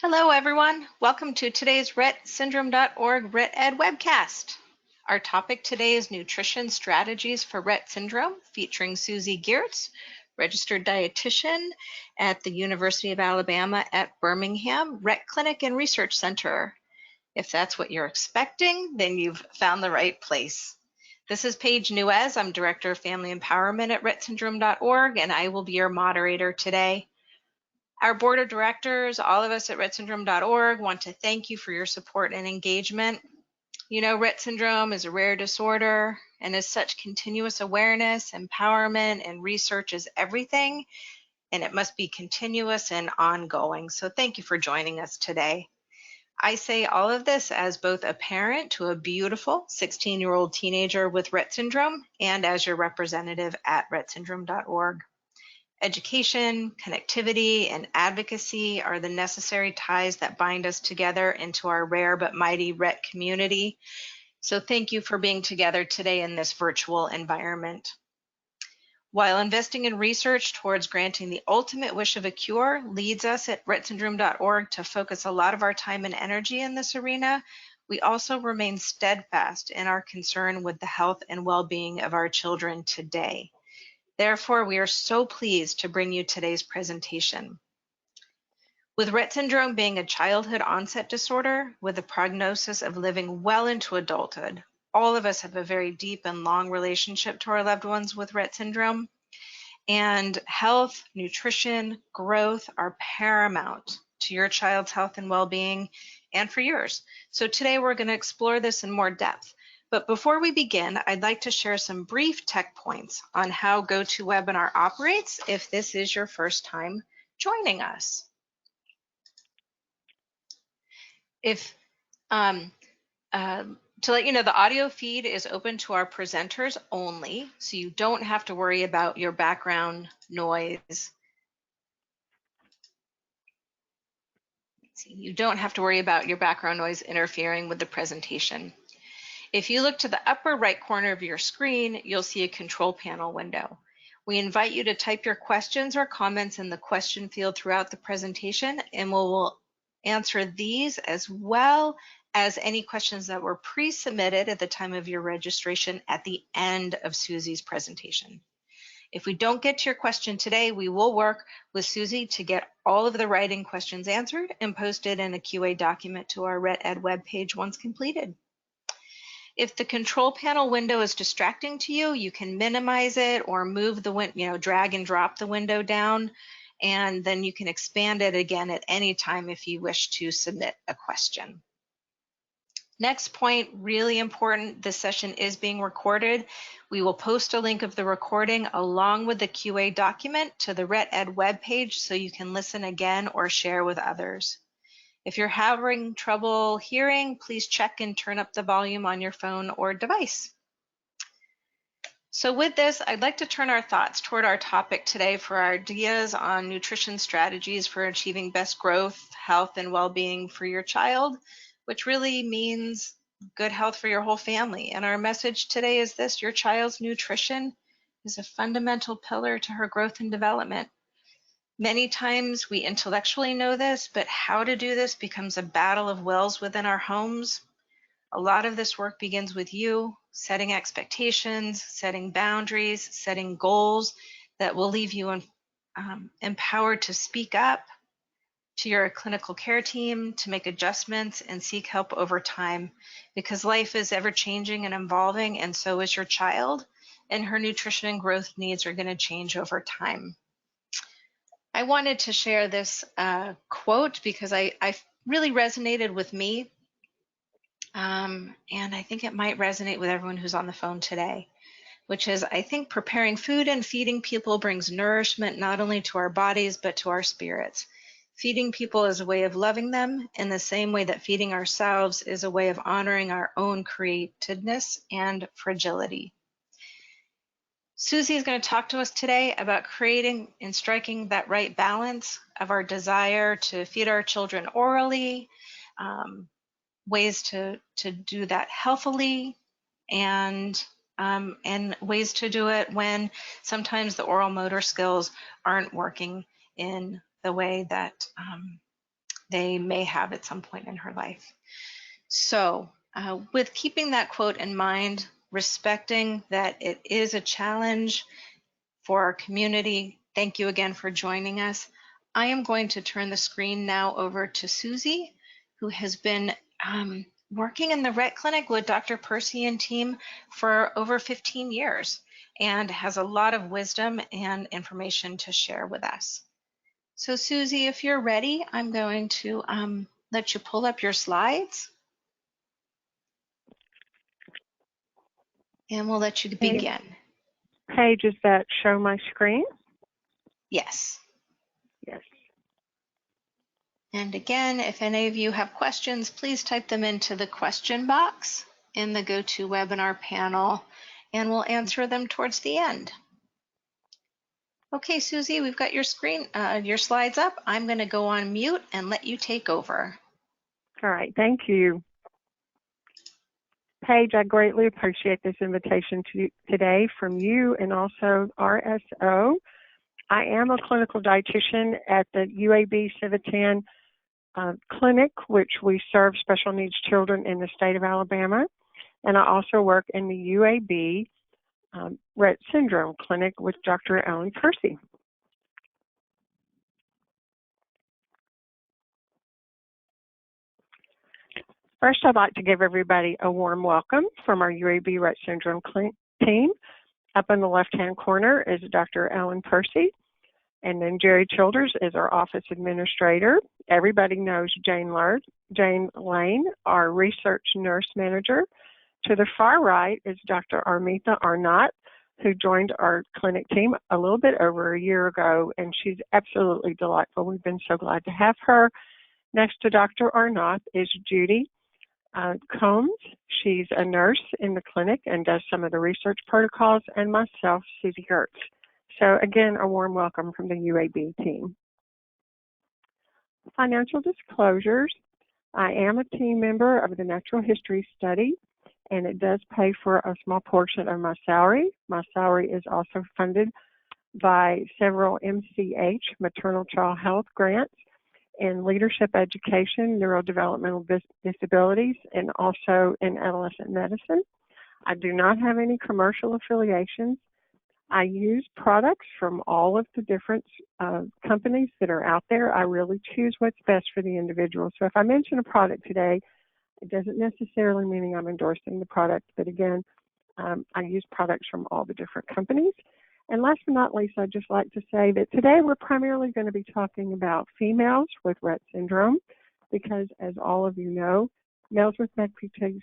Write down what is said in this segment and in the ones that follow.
Hello, everyone. Welcome to today's RettSyndrome.org RettEd webcast. Our topic today is nutrition strategies for Rett syndrome, featuring Suzanne Geerts, registered dietitian at the University of Alabama at Birmingham Rett Clinic and Research Center. If that's what you're expecting, then you've found the right place. This is Paige Nuez. I'm Director of Family Empowerment at RettSyndrome.org, and I will be your moderator today. Our board of directors, all of us at RettSyndrome.org, want to thank you for your support and engagement. You know, Rett syndrome is a rare disorder, and as such, continuous awareness, empowerment, and research is everything, and it must be continuous and ongoing. So thank you for joining us today. I say all of this as both a parent to a beautiful 16-year-old teenager with Rett syndrome and as your representative at RettSyndrome.org. Education, connectivity, and advocacy are the necessary ties that bind us together into our rare but mighty Rett community. So thank you for being together today in this virtual environment. While investing in research towards granting the ultimate wish of a cure leads us at RettSyndrome.org to focus a lot of our time and energy in this arena, we also remain steadfast in our concern with the health and well-being of our children today. Therefore, we are so pleased to bring you today's presentation. With Rett syndrome being a childhood onset disorder with a prognosis of living well into adulthood, all of us have a very deep and long relationship to our loved ones with Rett syndrome. And health, nutrition, growth are paramount to your child's health and well-being and for yours. So today we're going to explore this in more depth. But before we begin, I'd like to share some brief tech points on how GoToWebinar operates if this is your first time joining us. To let you know, the audio feed is open to our presenters only, so you don't have to worry about your background noise. You don't have to worry about your background noise interfering with the presentation. If you look to the upper right corner of your screen, you'll see a control panel window. We invite you to type your questions or comments in the question field throughout the presentation, and we'll answer these as well as any questions that were pre-submitted at the time of your registration at the end of Susie's presentation. If we don't get to your question today, we will work with Susie to get all of the writing questions answered and posted in a QA document to our RettEd webpage once completed. If the control panel window is distracting to you, you can minimize it or move the drag and drop the window down, and then you can expand it again at any time if you wish to submit a question. Next point, really important, this session is being recorded. We will post a link of the recording along with the QA document to the RettEd webpage so you can listen again or share with others. If you're having trouble hearing, please check and turn up the volume on your phone or device. So with this, I'd like to turn our thoughts toward our topic today for our ideas on nutrition strategies for achieving best growth, health, and well-being for your child, which really means good health for your whole family. And our message today is this: your child's nutrition is a fundamental pillar to her growth and development. Many times we intellectually know this, but how to do this becomes a battle of wills within our homes. A lot of this work begins with you setting expectations, setting boundaries, setting goals that will leave you empowered to speak up to your clinical care team, to make adjustments and seek help over time, because life is ever changing and evolving, and so is your child, and her nutrition and growth needs are going to change over time. I wanted to share this quote because I really resonated with me, and I think it might resonate with everyone who's on the phone today, which is, I think preparing food and feeding people brings nourishment not only to our bodies, but to our spirits. Feeding people is a way of loving them in the same way that feeding ourselves is a way of honoring our own creativeness and fragility. Susie is going to talk to us today about creating and striking that right balance of our desire to feed our children orally, ways to do that healthily, and ways to do it when sometimes the oral motor skills aren't working in the way that they may have at some point in her life. So with keeping that quote in mind, respecting that it is a challenge for our community, thank you again for joining us. I am going to turn the screen now over to Susie, who has been working in the Rett Clinic with Dr. Percy and team for over 15 years and has a lot of wisdom and information to share with us. So Susie, if you're ready, I'm going to let you pull up your slides and we'll let you begin. Pages that show my screen? Yes. Yes. And again, if any of you have questions, please type them into the question box in the GoToWebinar panel, and we'll answer them towards the end. Okay, Susie, we've got your screen, your slides up. I'm going to go on mute and let you take over. All right, thank you. Paige, I greatly appreciate this invitation today from you and also RSO. I am a clinical dietitian at the UAB Civitan clinic, which we serve special needs children in the state of Alabama. And I also work in the UAB Rett Syndrome clinic with Dr. Ellen Percy. First, I'd like to give everybody a warm welcome from our UAB Rett Syndrome team. Up in the left-hand corner is Dr. Ellen Percy, and then Jerry Childers is our office administrator. Everybody knows Jane Lane, our research nurse manager. To the far right is Dr. Armita Arnott, who joined our clinic team a little bit over a year ago, and she's absolutely delightful. We've been so glad to have her. Next to Dr. Arnott is Judy Combs. She's a nurse in the clinic and does some of the research protocols, and myself, Suzanne Geerts. So again, a warm welcome from the UAB team. Financial disclosures. I am a team member of the Natural History Study, and it does pay for a small portion of my salary. My salary is also funded by several MCH, maternal child health grants, in leadership education, neurodevelopmental disabilities, and also in adolescent medicine. I do not have any commercial affiliations. I use products from all of the different companies that are out there. I really choose what's best for the individual. So if I mention a product today, it doesn't necessarily mean I'm endorsing the product, but again, I use products from all the different companies. And last but not least, I'd just like to say that today we're primarily going to be talking about females with Rett syndrome, because as all of you know, males with MECP2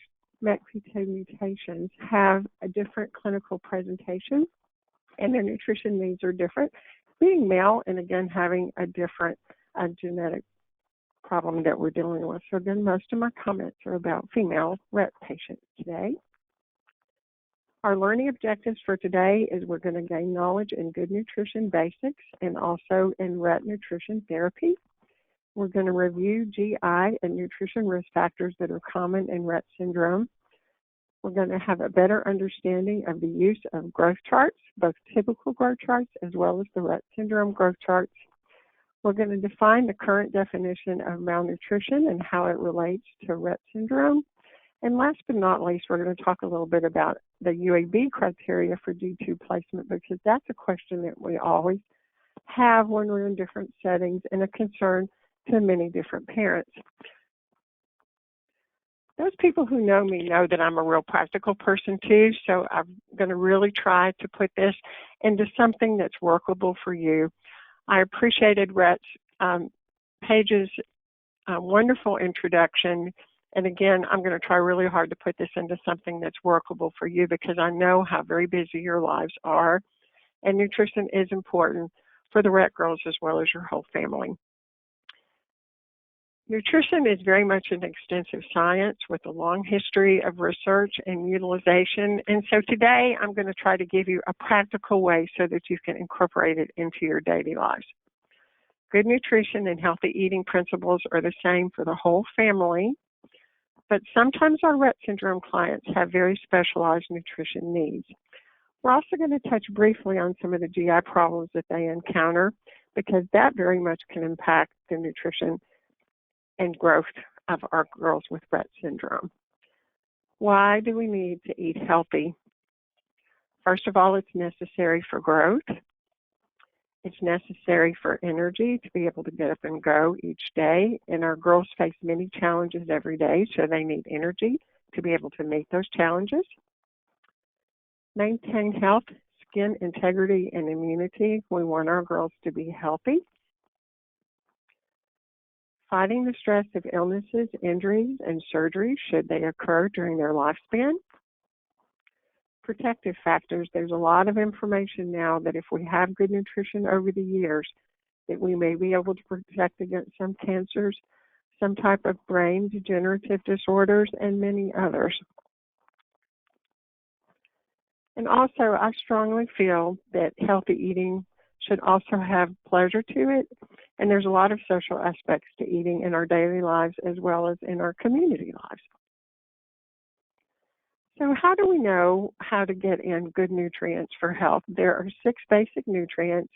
mutations have a different clinical presentation, and their nutrition needs are different, being male and again having a different genetic problem that we're dealing with. So again, most of my comments are about female Rett patients today. Our learning objectives for today is we're going to gain knowledge in good nutrition basics and also in Rett nutrition therapy. We're going to review GI and nutrition risk factors that are common in Rett syndrome. We're going to have a better understanding of the use of growth charts, both typical growth charts as well as the Rett syndrome growth charts. We're going to define the current definition of malnutrition and how it relates to Rett syndrome. And last but not least, we're going to talk a little bit about the UAB criteria for D2 placement, because that's a question that we always have when we're in different settings and a concern to many different parents. Those people who know me know that I'm a real practical person too, so I'm going to really try to put this into something that's workable for you. I appreciated Paige's wonderful introduction. And again, I'm going to try really hard to put this into something that's workable for you, because I know how very busy your lives are. And nutrition is important for the Rett girls as well as your whole family. Nutrition is very much an extensive science with a long history of research and utilization. And so today I'm going to try to give you a practical way so that you can incorporate it into your daily lives. Good nutrition and healthy eating principles are the same for the whole family, but sometimes our Rett syndrome clients have very specialized nutrition needs. We're also going to touch briefly on some of the GI problems that they encounter, because that very much can impact their nutrition and growth of our girls with Rett syndrome. Why do we need to eat healthy? First of all, it's necessary for growth. It's necessary for energy to be able to get up and go each day. And our girls face many challenges every day, so they need energy to be able to meet those challenges. Maintain health, skin integrity, and immunity. We want our girls to be healthy. Fighting the stress of illnesses, injuries, and surgeries should they occur during their lifespan. Protective factors. There's a lot of information now that if we have good nutrition over the years, that we may be able to protect against some cancers, some type of brain degenerative disorders, and many others. And also, I strongly feel that healthy eating should also have pleasure to it, and there's a lot of social aspects to eating in our daily lives as well as in our community lives. So how do we know how to get in good nutrients for health? There are 6 basic nutrients,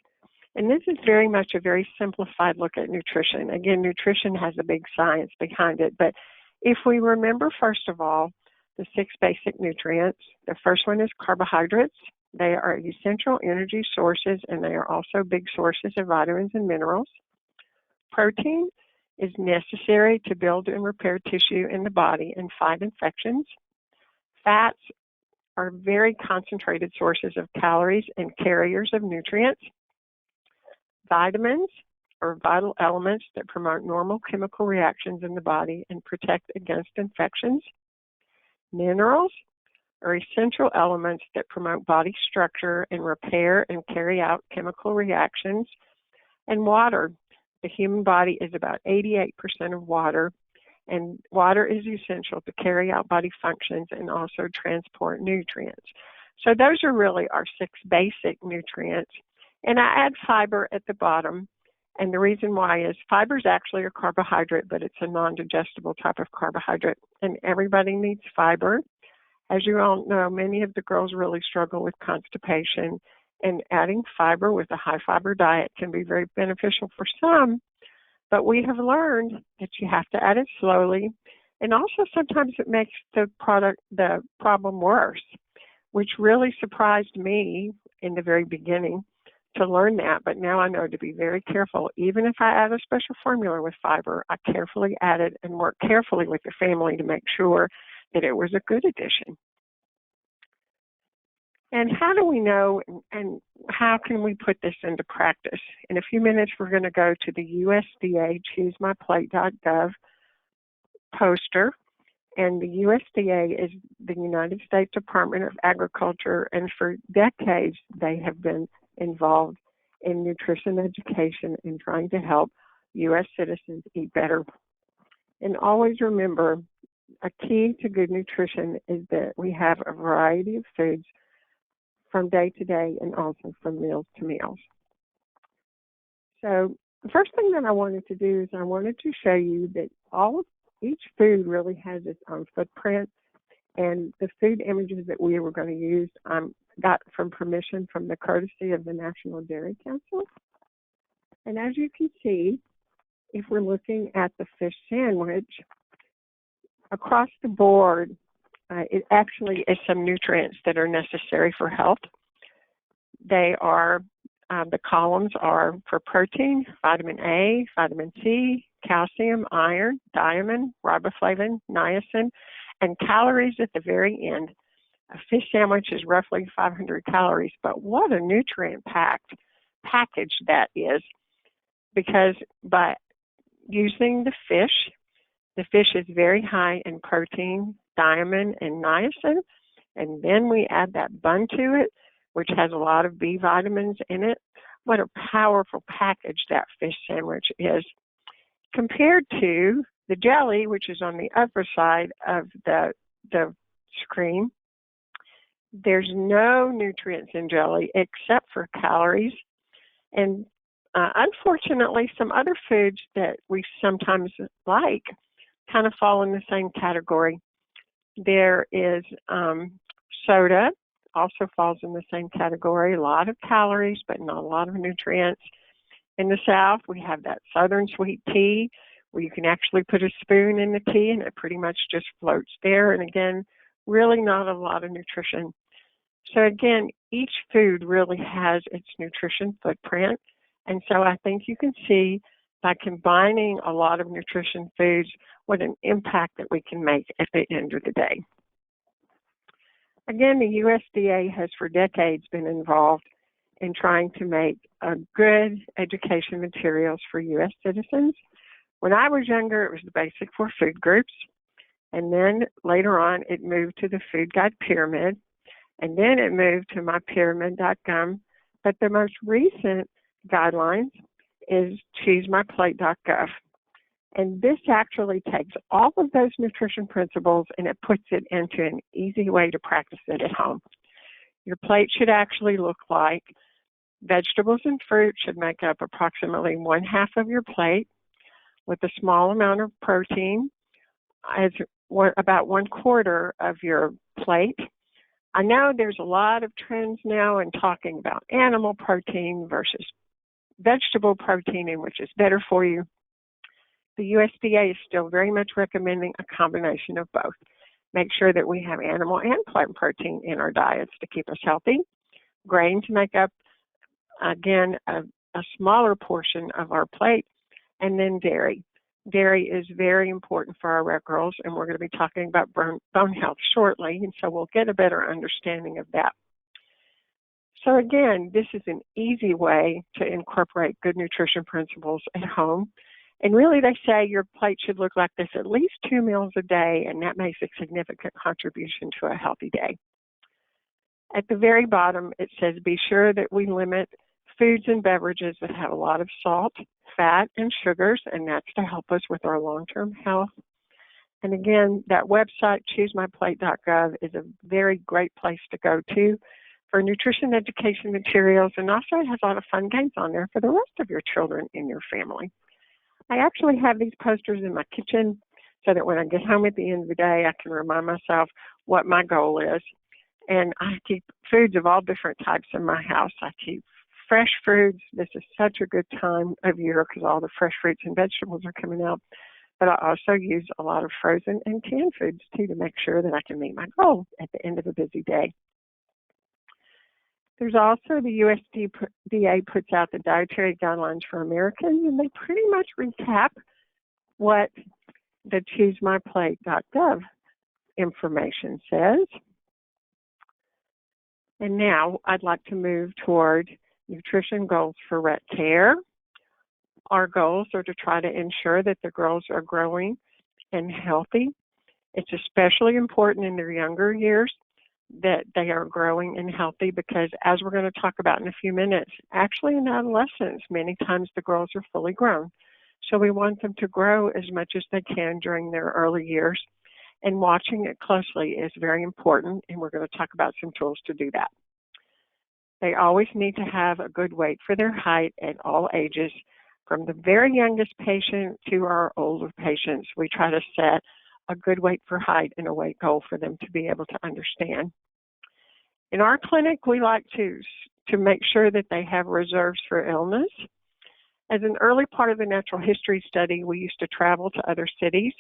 and this is very much a very simplified look at nutrition. Again, nutrition has a big science behind it, but if we remember, first of all, the 6 basic nutrients, the first one is carbohydrates. They are essential energy sources, and they are also big sources of vitamins and minerals. Protein is necessary to build and repair tissue in the body and fight infections. Fats are very concentrated sources of calories and carriers of nutrients. Vitamins are vital elements that promote normal chemical reactions in the body and protect against infections. Minerals are essential elements that promote body structure and repair and carry out chemical reactions. And water. The human body is about 88% of water, and water is essential to carry out body functions and also transport nutrients. So those are really our 6 basic nutrients. And I add fiber at the bottom, and the reason why is fiber is actually a carbohydrate, but it's a non-digestible type of carbohydrate, and everybody needs fiber. As you all know, many of the girls really struggle with constipation, and adding fiber with a high fiber diet can be very beneficial for some, but we have learned that you have to add it slowly, and also sometimes it makes the problem worse, which really surprised me in the very beginning to learn that, but now I know to be very careful. Even if I add a special formula with fiber, I carefully add it and work carefully with the family to make sure that it was a good addition. And how do we know, and how can we put this into practice? In a few minutes, we're going to go to the USDA ChooseMyPlate.gov poster, and the USDA is the United States Department of Agriculture, and for decades they have been involved in nutrition education and trying to help U.S. citizens eat better. And always remember, a key to good nutrition is that we have a variety of foods from day to day and also from meals to meals. So the first thing that I wanted to do is I wanted to show you that each food really has its own footprint, and the food images that we were going to use got from permission from the courtesy of the National Dairy Council. And as you can see, if we're looking at the fish sandwich, across the board, it actually is some nutrients that are necessary for health. They are, the columns are for protein, vitamin A, vitamin C, calcium, iron, thiamine, riboflavin, niacin, and calories at the very end. A fish sandwich is roughly 500 calories, but what a nutrient-packed package that is, because by using the fish is very high in protein, thiamine, and niacin, and then we add that bun to it, which has a lot of B vitamins in it. What a powerful package that fish sandwich is, compared to the jelly, which is on the upper side of the screen. There's no nutrients in jelly except for calories, and unfortunately, some other foods that we sometimes like kind of fall in the same category. There is soda, also falls in the same category. A lot of calories, but not a lot of nutrients. In the South, we have that Southern sweet tea, where you can actually put a spoon in the tea and it pretty much just floats there. And again, really not a lot of nutrition. So again, each food really has its nutrition footprint. And so I think you can see by combining a lot of nutrition foods what an impact that we can make at the end of the day. Again, the USDA has for decades been involved in trying to make good education materials for U.S. citizens. When I was younger, it was the basic for food groups. And then later on, it moved to the Food Guide Pyramid. And then it moved to mypyramid.gov. But the most recent guidelines is choosemyplate.gov. And this actually takes all of those nutrition principles and it puts it into an easy way to practice it at home. Your plate should actually look like vegetables and fruit should make up approximately 1/2 of your plate, with a small amount of protein as about 1/4 of your plate. I know there's a lot of trends now in talking about animal protein versus vegetable protein and which is better for you. The USDA is still very much recommending a combination of both. Make sure that we have animal and plant protein in our diets to keep us healthy. Grains make up, again, a smaller portion of our plate. And then dairy. Dairy is very important for our Rett girls, and we're going to be talking about bone health shortly, and so we'll get a better understanding of that. So again, this is an easy way to incorporate good nutrition principles at home. And really, they say your plate should look like this at least 2 meals a day, and that makes a significant contribution to a healthy day. At the very bottom, it says be sure that we limit foods and beverages that have a lot of salt, fat, and sugars, and that's to help us with our long-term health. And again, that website, choosemyplate.gov, is a very great place to go to for nutrition education materials, and also it has a lot of fun games on there for the rest of your children in your family. I actually have these posters in my kitchen so that when I get home at the end of the day, I can remind myself what my goal is. And I keep foods of all different types in my house. I keep fresh foods. This is such a good time of year because all the fresh fruits and vegetables are coming out. But I also use a lot of frozen and canned foods too to make sure that I can meet my goal at the end of a busy day. There's also the USDA puts out the Dietary Guidelines for Americans, and they pretty much recap what the choosemyplate.gov information says. And now I'd like to move toward nutrition goals for Rett Care. Our goals are to try to ensure that the girls are growing and healthy. It's especially important in their younger years that they are growing and healthy because, as we're going to talk about in a few minutes, actually in adolescence, many times the girls are fully grown. So we want them to grow as much as they can during their early years. And watching it closely is very important, and we're going to talk about some tools to do that. They always need to have a good weight for their height at all ages. From the very youngest patient to our older patients, we try to set a good weight for height and a weight goal for them to be able to understand. In our clinic, we like to make sure that they have reserves for illness. As an early part of the natural history study, we used to travel to other cities,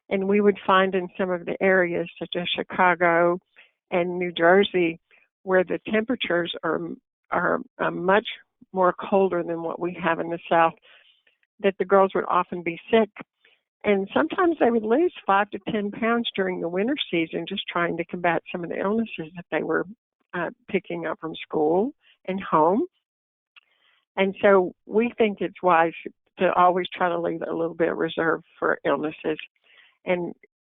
and we would find in some of the areas, such as Chicago and New Jersey, where the temperatures are much more colder than what we have in the South, that the girls would often be sick. And sometimes they would lose 5 to 10 pounds during the winter season just trying to combat some of the illnesses that they were picking up from school and home. And so we think it's wise to always try to leave a little bit of reserve for illnesses. And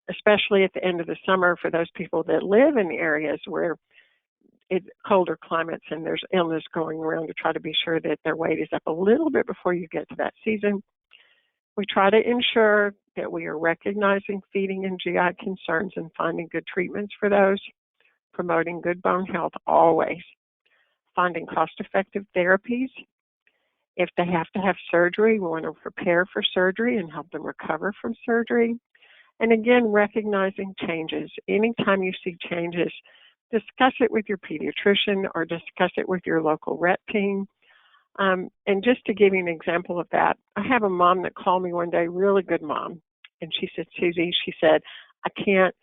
especially at the end of the summer for those people that live in areas where it's colder climates and there's illness going around, to try to be sure that their weight is up a little bit before you get to that season. We try to ensure that we are recognizing feeding and GI concerns and finding good treatments for those, promoting good bone health always, finding cost-effective therapies. If they have to have surgery, we want to prepare for surgery and help them recover from surgery. And again, recognizing changes. Anytime you see changes, discuss it with your pediatrician or discuss it with your local Rett team. And just to give you an example of that, I have a mom that called me one day, really good mom, and she said, Susie, she said, I can't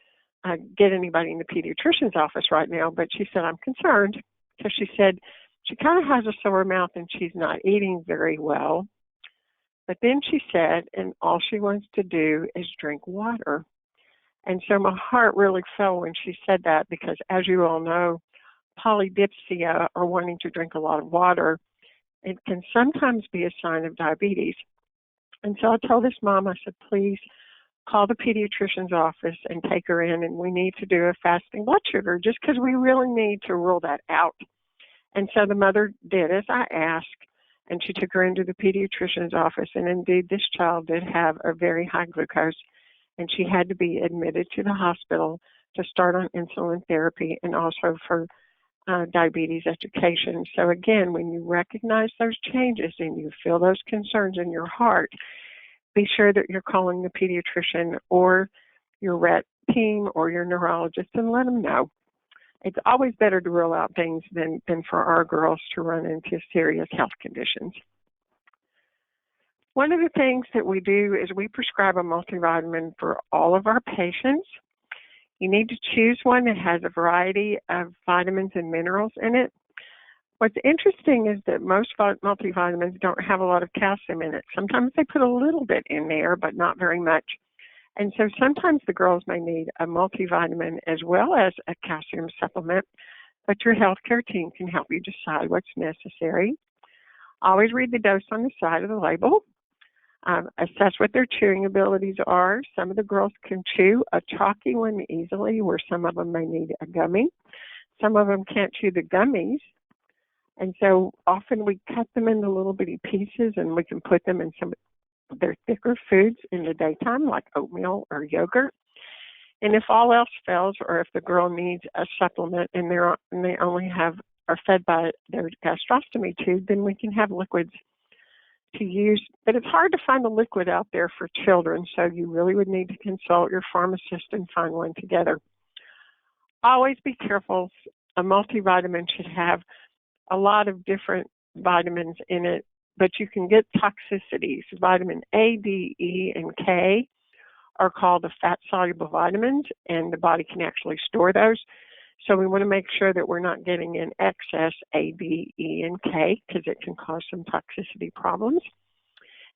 get anybody in the pediatrician's office right now, but she said, I'm concerned because she said she kind of has a sore mouth and she's not eating very well. But then she said, and all she wants to do is drink water. And so my heart really fell when she said that because, as you all know, polydipsia, or wanting to drink a lot of water, it can sometimes be a sign of diabetes. And so I told this mom, I said, please call the pediatrician's office and take her in, and we need to do a fasting blood sugar just because we really need to rule that out. And so the mother did as I asked, and she took her into the pediatrician's office, and indeed this child did have a very high glucose, and she had to be admitted to the hospital to start on insulin therapy and also for diabetes education. So again, when you recognize those changes and you feel those concerns in your heart, be sure that you're calling the pediatrician or your Rett team or your neurologist and let them know. It's always better to rule out things than for our girls to run into serious health conditions. One of the things that we do is we prescribe a multivitamin for all of our patients. You need to choose one that has a variety of vitamins and minerals in it. What's interesting is that most multivitamins don't have a lot of calcium in it. Sometimes they put a little bit in there, but not very much. And so sometimes the girls may need a multivitamin as well as a calcium supplement, but your healthcare team can help you decide what's necessary. Always read the dose on the side of the label. Assess what their chewing abilities are. Some of the girls can chew a chalky one easily, where some of them may need a gummy. Some of them can't chew the gummies. And so often we cut them into little bitty pieces and we can put them in some of their thicker foods in the daytime, like oatmeal or yogurt. And if all else fails, or if the girl needs a supplement and they only are fed by their gastrostomy tube, then we can have liquids to use. But it's hard to find a liquid out there for children, so you really would need to consult your pharmacist and find one together. Always be careful. A multivitamin should have a lot of different vitamins in it, but you can get toxicities. Vitamin A, D, E, and K are called the fat-soluble vitamins, and the body can actually store those. So we want to make sure that we're not getting in excess A, D, E, and K, because it can cause some toxicity problems.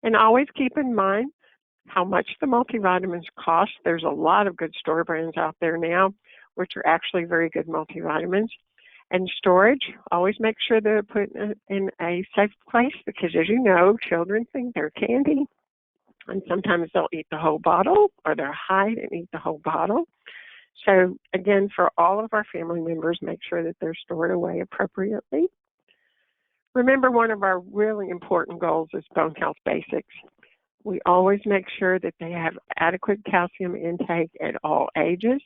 And always keep in mind how much the multivitamins cost. There's a lot of good store brands out there now, which are actually very good multivitamins. And storage, always make sure they're put in a safe place, because as you know, children think they're candy, and sometimes they'll eat the whole bottle, or they'll hide and eat the whole bottle. So again, for all of our family members, make sure that they're stored away appropriately. Remember, one of our really important goals is bone health basics. We always make sure that they have adequate calcium intake at all ages.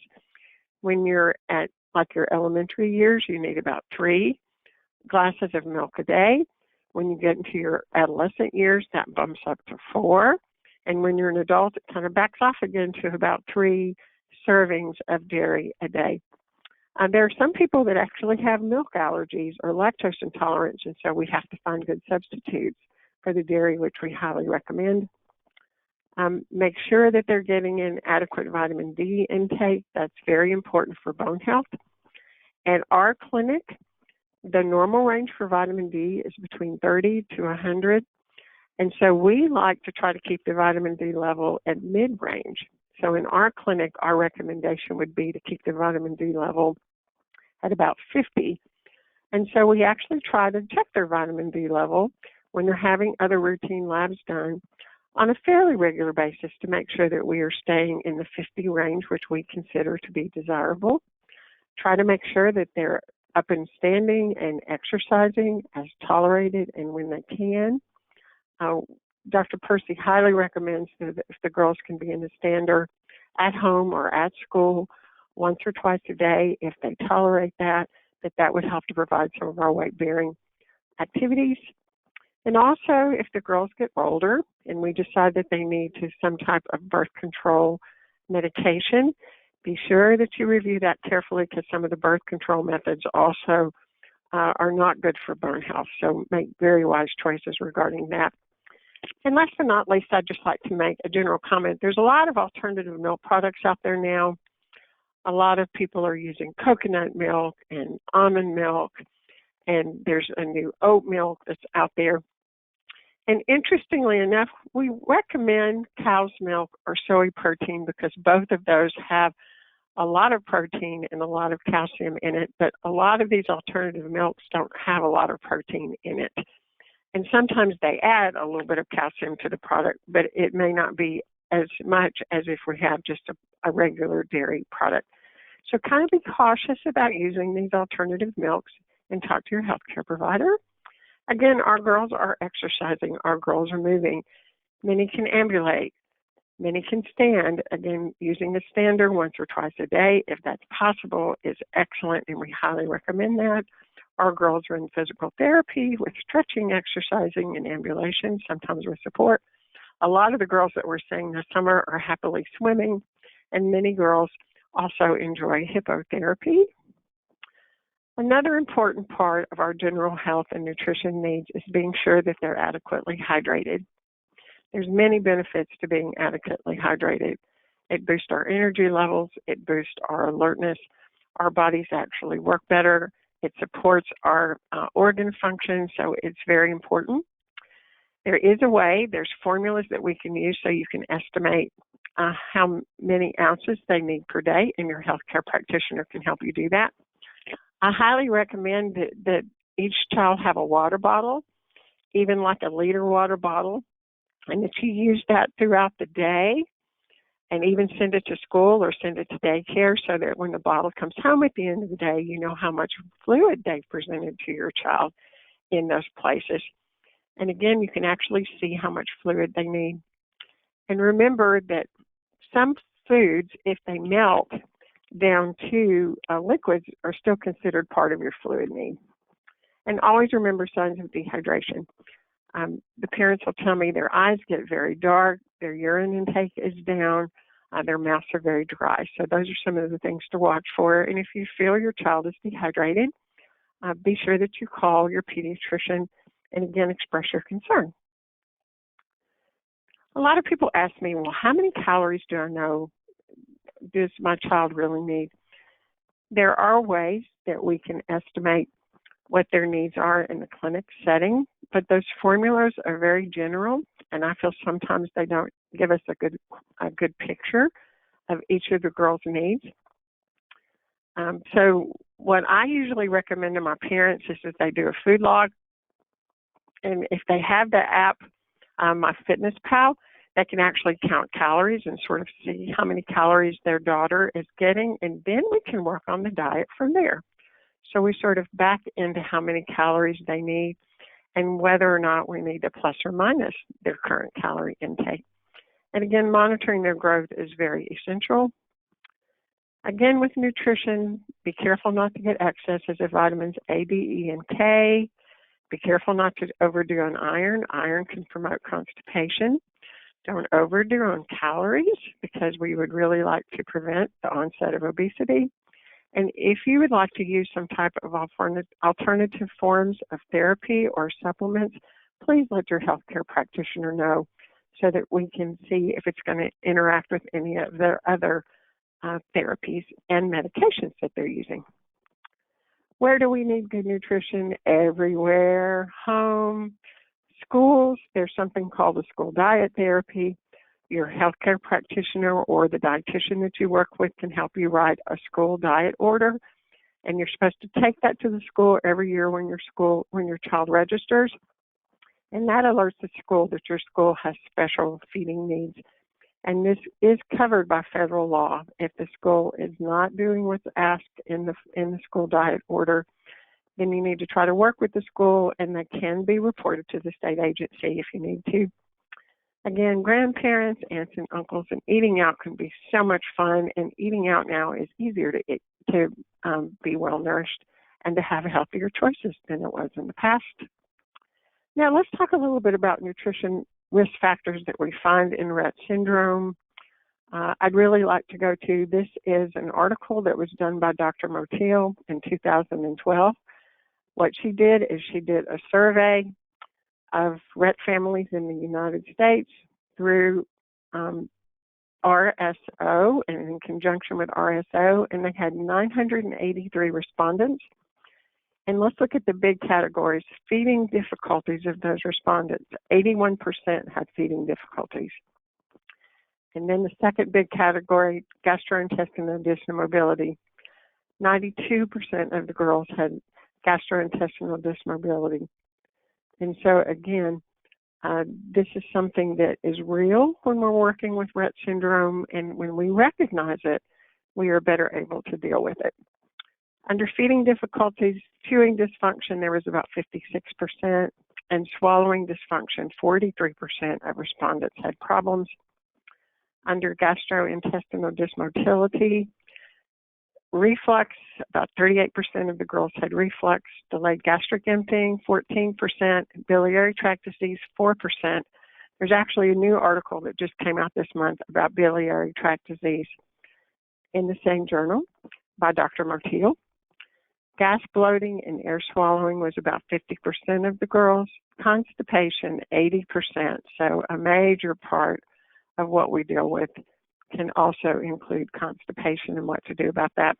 When you're at your elementary years, you need about 3 glasses of milk a day. When you get into your adolescent years, that bumps up to 4. And when you're an adult, it kind of backs off again to about 3 servings of dairy a day. There are some people that actually have milk allergies or lactose intolerance, and so we have to find good substitutes for the dairy, which we highly recommend. Make sure that they're getting in adequate vitamin D intake. That's very important for bone health. At our clinic, the normal range for vitamin D is between 30 to 100. And so we like to try to keep the vitamin D level at mid-range. So in our clinic, our recommendation would be to keep the vitamin D level at about 50. And so we actually try to check their vitamin D level when they're having other routine labs done on a fairly regular basis to make sure that we are staying in the 50 range, which we consider to be desirable. Try to make sure that they're up and standing and exercising as tolerated and when they can. Dr. Percy highly recommends that if the girls can be in a stander at home or at school once or twice a day, if they tolerate that would help to provide some of our weight-bearing activities. And also, if the girls get older and we decide that they need some type of birth control medication, be sure that you review that carefully, because some of the birth control methods also are not good for bone health. So make very wise choices regarding that. And last but not least, I'd just like to make a general comment. There's a lot of alternative milk products out there now. A lot of people are using coconut milk and almond milk, and there's a new oat milk that's out there. And interestingly enough, we recommend cow's milk or soy protein because both of those have a lot of protein and a lot of calcium in it, but a lot of these alternative milks don't have a lot of protein in it. And sometimes they add a little bit of calcium to the product, but it may not be as much as if we have just a regular dairy product. So kind of be cautious about using these alternative milks and talk to your healthcare provider. Again, our girls are exercising, our girls are moving. Many can ambulate, many can stand. Again, using the stander once or twice a day, if that's possible, is excellent, and we highly recommend that. Our girls are in physical therapy with stretching, exercising, and ambulation, sometimes with support. A lot of the girls that we're seeing this summer are happily swimming, and many girls also enjoy hippotherapy. Another important part of our general health and nutrition needs is being sure that they're adequately hydrated. There's many benefits to being adequately hydrated. It boosts our energy levels, it boosts our alertness, our bodies actually work better, it supports our organ function, so it's very important. There is a way, there's formulas that we can use so you can estimate how many ounces they need per day, and your healthcare practitioner can help you do that. I highly recommend that each child have a water bottle, even like a liter water bottle, and that you use that throughout the day and even send it to school or send it to daycare so that when the bottle comes home at the end of the day, you know how much fluid they've presented to your child in those places. And again, you can actually see how much fluid they need. And remember that some foods, if they melt down to liquids, are still considered part of your fluid need. And always remember signs of dehydration. The parents will tell me their eyes get very dark, their urine intake is down, their mouths are very dry. So those are some of the things to watch for. And if you feel your child is dehydrated, be sure that you call your pediatrician and again express your concern. A lot of people ask me, well, how many calories do I know does my child really need? There are ways that we can estimate what their needs are in the clinic setting, but those formulas are very general, and I feel sometimes they don't give us a good picture of each of the girls' needs. So what I usually recommend to my parents is that they do a food log, and if they have the app, MyFitnessPal, they can actually count calories and sort of see how many calories their daughter is getting, and then we can work on the diet from there. So we sort of back into how many calories they need and whether or not we need to plus or minus their current calorie intake. And again, monitoring their growth is very essential. Again, with nutrition, be careful not to get excesses of vitamins A, D, E, and K. Be careful not to overdo on iron. Iron can promote constipation. Don't overdo on calories because we would really like to prevent the onset of obesity. And if you would like to use some type of alternative forms of therapy or supplements, please let your healthcare practitioner know so that we can see if it's going to interact with any of their other therapies and medications that they're using. Where do we need good nutrition? Everywhere. Home, schools, there's something called a school diet therapy. Your healthcare practitioner or the dietitian that you work with can help you write a school diet order, and you're supposed to take that to the school every year when your child registers, and that alerts the school that your school has special feeding needs. And this is covered by federal law. If the school is not doing what's asked in the school diet order, then you need to try to work with the school, and that can be reported to the state agency if you need to. Again, grandparents, aunts, and uncles, and eating out can be so much fun, and eating out now is easier to be well-nourished and to have healthier choices than it was in the past. Now, let's talk a little bit about nutrition risk factors that we find in Rett Syndrome. I'd really like to go to, this is an article that was done by Dr. Motil in 2012. What she did is she did a survey of Rett families in the United States through RSO and in conjunction with RSO, and they had 983 respondents. And let's look at the big categories. Feeding difficulties of those respondents, 81% had feeding difficulties. And then the second big category, gastrointestinal dysmotility. 92% of the girls had gastrointestinal dysmotility. And so again, this is something that is real when we're working with Rett syndrome, and when we recognize it, we are better able to deal with it. Under feeding difficulties, chewing dysfunction, there was about 56%, and swallowing dysfunction, 43% of respondents had problems. Under gastrointestinal dysmotility, reflux, about 38% of the girls had reflux. Delayed gastric emptying, 14%. Biliary tract disease, 4%. There's actually a new article that just came out this month about biliary tract disease in the same journal by Dr. Marteel. Gas, bloating, and air swallowing was about 50% of the girls. Constipation, 80%. So a major part of what we deal with can also include constipation and what to do about that.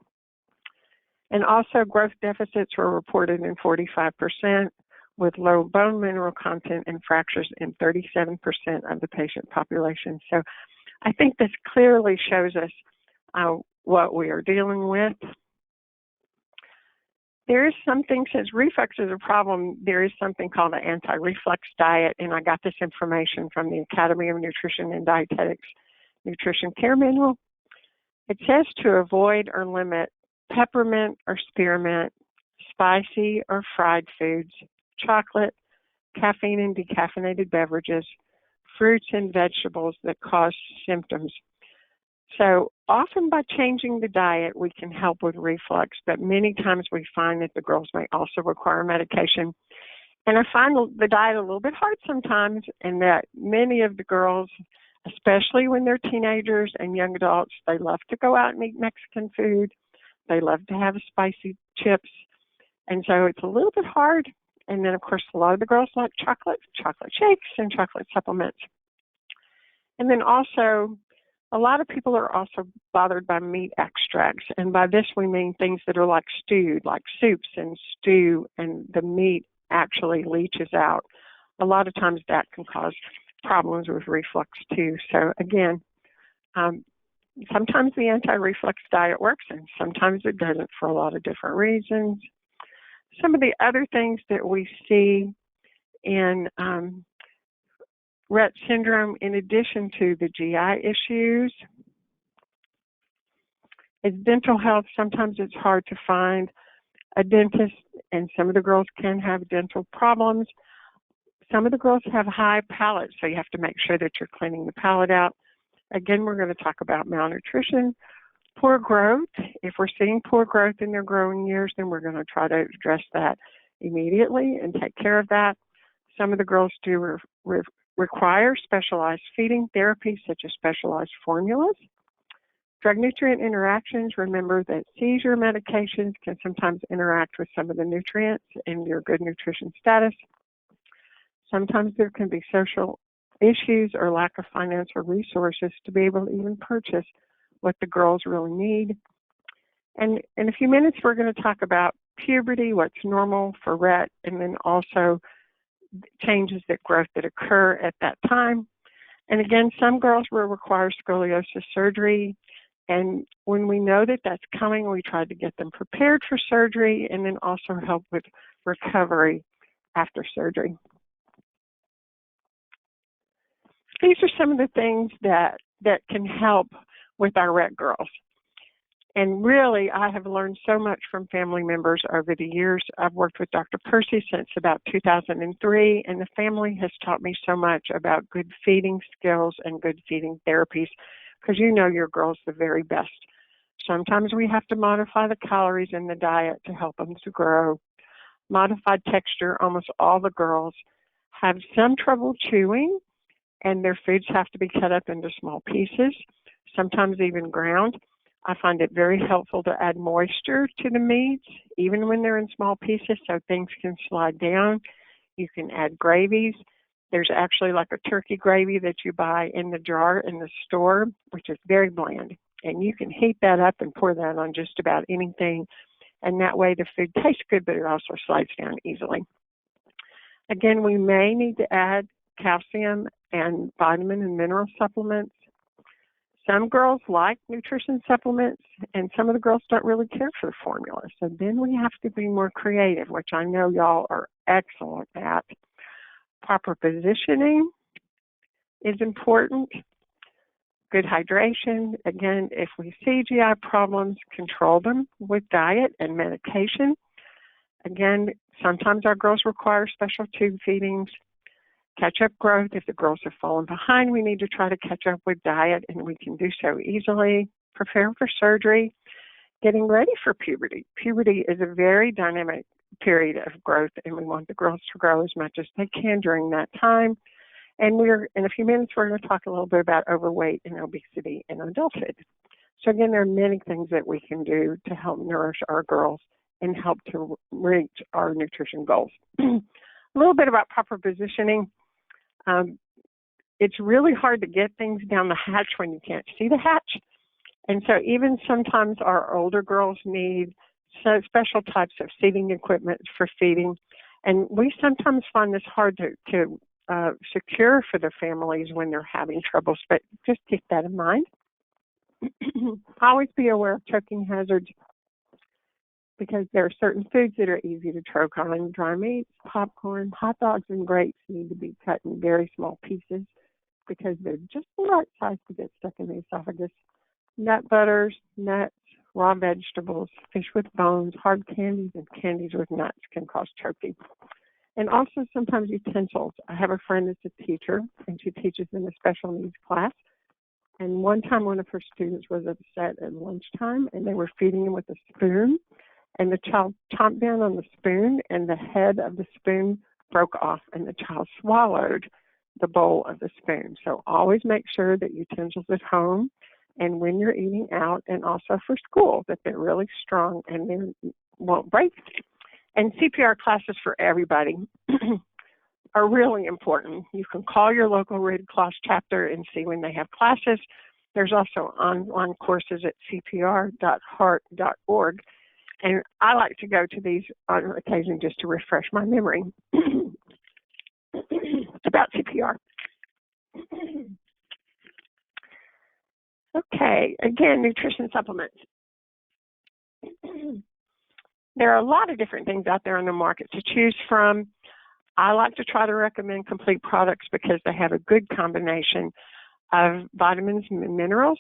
And also growth deficits were reported in 45%, with low bone mineral content and fractures in 37% of the patient population. So I think this clearly shows us what we are dealing with. There is something, since reflux is a problem, there is something called the anti-reflux diet, and I got this information from the Academy of Nutrition and Dietetics Nutrition Care Manual. It says to avoid or limit peppermint or spearmint, spicy or fried foods, chocolate, caffeine and decaffeinated beverages, fruits and vegetables that cause symptoms. So often by changing the diet, we can help with reflux, but many times we find that the girls may also require medication. And I find the diet a little bit hard sometimes, and that many of the girls, especially when they're teenagers and young adults, they love to go out and eat Mexican food. They love to have spicy chips. And so it's a little bit hard. And then, of course, a lot of the girls like chocolate shakes and chocolate supplements. And then also, a lot of people are also bothered by meat extracts. And by this, we mean things that are like stewed, like soups and stew, and the meat actually leaches out. A lot of times that can cause problems with reflux too. So again, sometimes the anti-reflux diet works and sometimes it doesn't for a lot of different reasons. Some of the other things that we see in Rett syndrome, in addition to the GI issues, is dental health. Sometimes it's hard to find a dentist, and some of the girls can have dental problems. Some of the girls have high palates, so you have to make sure that you're cleaning the palate out. Again, we're going to talk about malnutrition. Poor growth. If we're seeing poor growth in their growing years, then we're going to try to address that immediately and take care of that. Some of the girls do require specialized feeding therapies, such as specialized formulas. Drug-nutrient interactions. Remember that seizure medications can sometimes interact with some of the nutrients in your good nutrition status. Sometimes there can be social issues or lack of financial resources to be able to even purchase what the girls really need. And in a few minutes, we're going to talk about puberty, what's normal for Rett, and then also changes that growth that occur at that time. And again, some girls will require scoliosis surgery. And when we know that that's coming, we try to get them prepared for surgery and then also help with recovery after surgery. These are some of the things that can help with our Rett girls. And really, I have learned so much from family members over the years. I've worked with Dr. Percy since about 2003, and the family has taught me so much about good feeding skills and good feeding therapies, because you know your girls the very best. Sometimes we have to modify the calories in the diet to help them to grow. Modified texture, almost all the girls have some trouble chewing, and their foods have to be cut up into small pieces, sometimes even ground. I find it very helpful to add moisture to the meats, even when they're in small pieces, so things can slide down. You can add gravies. There's actually like a turkey gravy that you buy in the jar in the store, which is very bland. And you can heat that up and pour that on just about anything. And that way the food tastes good, but it also slides down easily. Again, we may need to add calcium and vitamin and mineral supplements. Some girls like nutrition supplements, and some of the girls don't really care for the formula. So then we have to be more creative, which I know y'all are excellent at. Proper positioning is important. Good hydration. Again, if we see GI problems, control them with diet and medication. Again, sometimes our girls require special tube feedings. Catch up growth. If the girls have fallen behind, we need to try to catch up with diet, and we can do so easily. Prepare for surgery. Getting ready for puberty. Puberty is a very dynamic period of growth, and we want the girls to grow as much as they can during that time. And in a few minutes, we're going to talk a little bit about overweight and obesity in adulthood. So again, there are many things that we can do to help nourish our girls and help to reach our nutrition goals. A little bit about proper positioning. It's really hard to get things down the hatch when you can't see the hatch. And so even sometimes our older girls need special types of seating equipment for feeding. And we sometimes find this hard to secure for the families when they're having troubles, but just keep that in mind. Always be aware of choking hazards, because there are certain foods that are easy to choke on. Dry meats, popcorn, hot dogs, and grapes need to be cut in very small pieces because they're just the right size to get stuck in the esophagus. Nut butters, nuts, raw vegetables, fish with bones, hard candies, and candies with nuts can cause choking. And also sometimes utensils. I have a friend that's a teacher, and she teaches in a special needs class. And one time one of her students was upset at lunchtime, and they were feeding him with a spoon. And the child chomped down on the spoon, and the head of the spoon broke off, and the child swallowed the bowl of the spoon. So always make sure that utensils at home and when you're eating out, and also for school, that they're really strong and they won't break. And CPR classes for everybody are really important. You can call your local Red Cross chapter and see when they have classes. There's also online courses at cpr.heart.org. And I like to go to these on occasion just to refresh my memory about CPR. Okay, again, nutrition supplements. There are a lot of different things out there on the market to choose from. I like to try to recommend complete products because they have a good combination of vitamins and minerals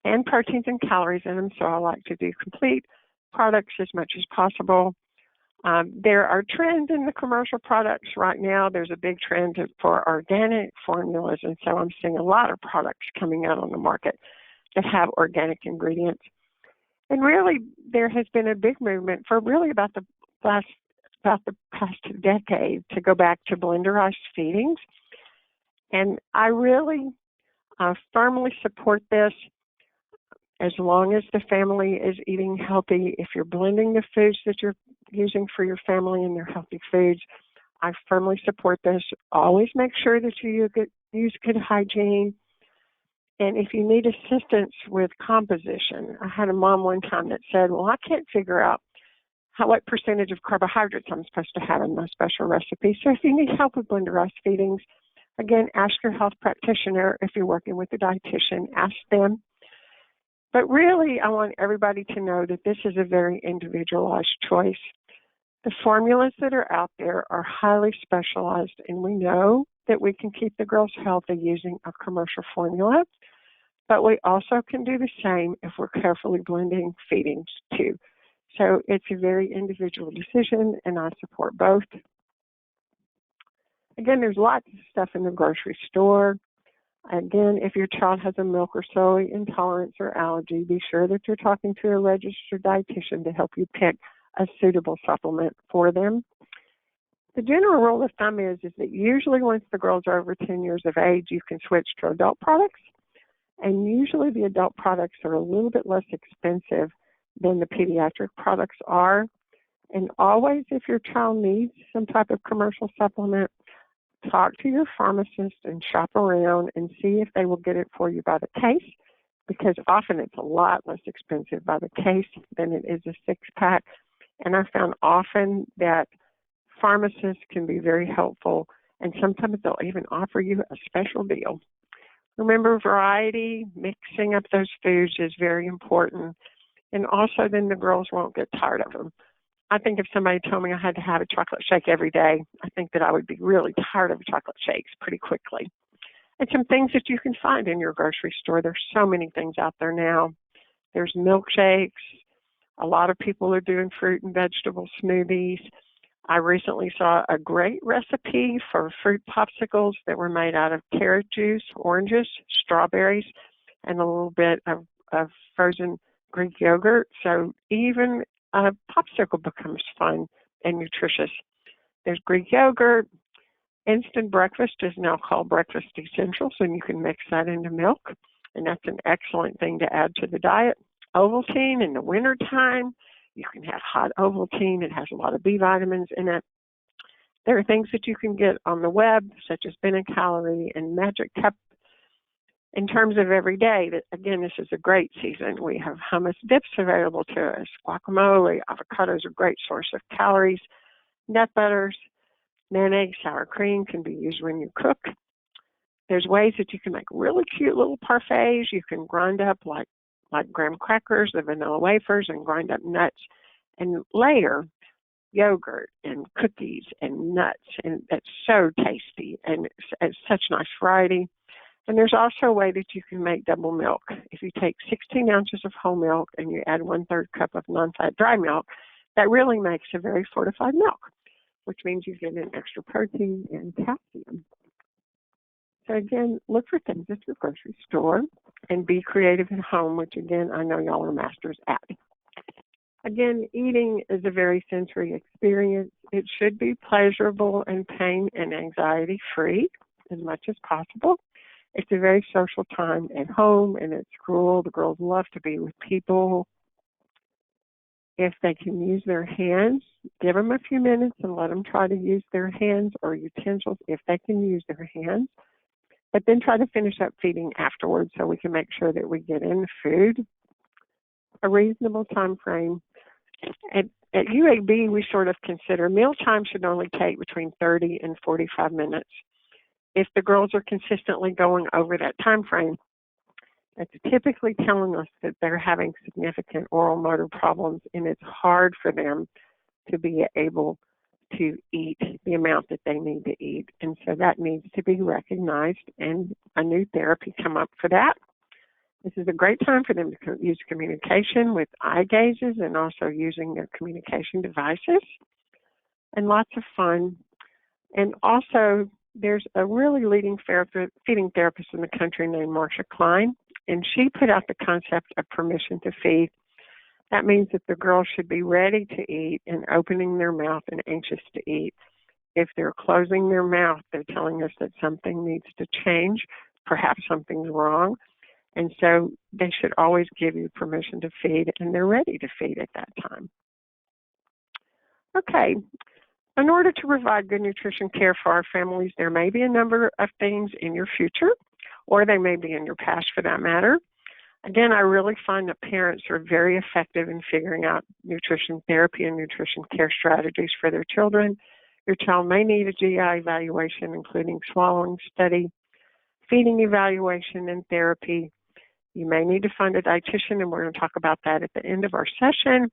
and proteins and calories in them, so I like to do complete products as much as possible. There are trends in the commercial products right now. There's a big trend for organic formulas, and so I'm seeing a lot of products coming out on the market that have organic ingredients. And really, there has been a big movement for really about the past decade to go back to blenderized feedings. And I really firmly support this. As long as the family is eating healthy, if you're blending the foods that you're using for your family and they're healthy foods, I firmly support this. Always make sure that you use good hygiene. And if you need assistance with composition, I had a mom one time that said, well, I can't figure out what percentage of carbohydrates I'm supposed to have in my special recipe. So if you need help with blenderized feedings, again, ask your health practitioner. If you're working with a dietitian, ask them. But really, I want everybody to know that this is a very individualized choice. The formulas that are out there are highly specialized, and we know that we can keep the girls healthy using a commercial formula, but we also can do the same if we're carefully blending feedings too. So it's a very individual decision, and I support both. Again, there's lots of stuff in the grocery store. Again, if your child has a milk or soy intolerance or allergy, be sure that you're talking to a registered dietitian to help you pick a suitable supplement for them. The general rule of thumb is that usually once the girls are over 10 years of age, you can switch to adult products. And usually the adult products are a little bit less expensive than the pediatric products are. And always, if your child needs some type of commercial supplement, talk to your pharmacist and shop around and see if they will get it for you by the case, because often it's a lot less expensive by the case than it is a six-pack. And I found often that pharmacists can be very helpful, and sometimes they'll even offer you a special deal. Remember, variety, mixing up those foods is very important, and also then the girls won't get tired of them. I think if somebody told me I had to have a chocolate shake every day, I think that I would be really tired of chocolate shakes pretty quickly. And some things that you can find in your grocery store. There's so many things out there now. There's milkshakes. A lot of people are doing fruit and vegetable smoothies. I recently saw a great recipe for fruit popsicles that were made out of carrot juice, oranges, strawberries, and a little bit of frozen Greek yogurt. So even a popsicle becomes fun and nutritious. There's Greek yogurt. Instant breakfast is now called breakfast essentials, and you can mix that into milk, and that's an excellent thing to add to the diet. Ovaltine in the wintertime. You can have hot Ovaltine. It has a lot of B vitamins in it. There are things that you can get on the web, such as Ben & Calorie and Magic Cup. In terms of every day, again, this is a great season. We have hummus dips available to us. Guacamole, avocados are a great source of calories. Nut butters, mayonnaise, sour cream can be used when you cook. There's ways that you can make really cute little parfaits. You can grind up like graham crackers, the vanilla wafers, and grind up nuts and layer yogurt and cookies and nuts. And it's so tasty, and it's such nice variety. And there's also a way that you can make double milk. If you take 16 ounces of whole milk and you add 1/3 cup of non-fat dry milk, that really makes a very fortified milk, which means you get an extra protein and calcium. So again, look for things at your grocery store and be creative at home, which again, I know y'all are masters at. Again, eating is a very sensory experience. It should be pleasurable and pain and anxiety free as much as possible. It's a very social time at home, and at school, the girls love to be with people. If they can use their hands, give them a few minutes and let them try to use their hands or utensils if they can use their hands. But then try to finish up feeding afterwards so we can make sure that we get in the food. A reasonable time frame. At UAB, we sort of consider mealtime should only take between 30 and 45 minutes. If the girls are consistently going over that time frame, that's typically telling us that they're having significant oral motor problems, and it's hard for them to be able to eat the amount that they need to eat. And so that needs to be recognized, and a new therapy come up for that. This is a great time for them to use communication with eye gazes and also using their communication devices, and lots of fun. And also, there's a really leading feeding therapist in the country named Marcia Klein, and she put out the concept of permission to feed. That means that the girls should be ready to eat and opening their mouth and anxious to eat. If they're closing their mouth, they're telling us that something needs to change, perhaps something's wrong. And so they should always give you permission to feed, and they're ready to feed at that time. Okay. In order to provide good nutrition care for our families, there may be a number of things in your future, or they may be in your past for that matter. Again, I really find that parents are very effective in figuring out nutrition therapy and nutrition care strategies for their children. Your child may need a GI evaluation, including swallowing study, feeding evaluation, and therapy. You may need to find a dietitian, and we're going to talk about that at the end of our session.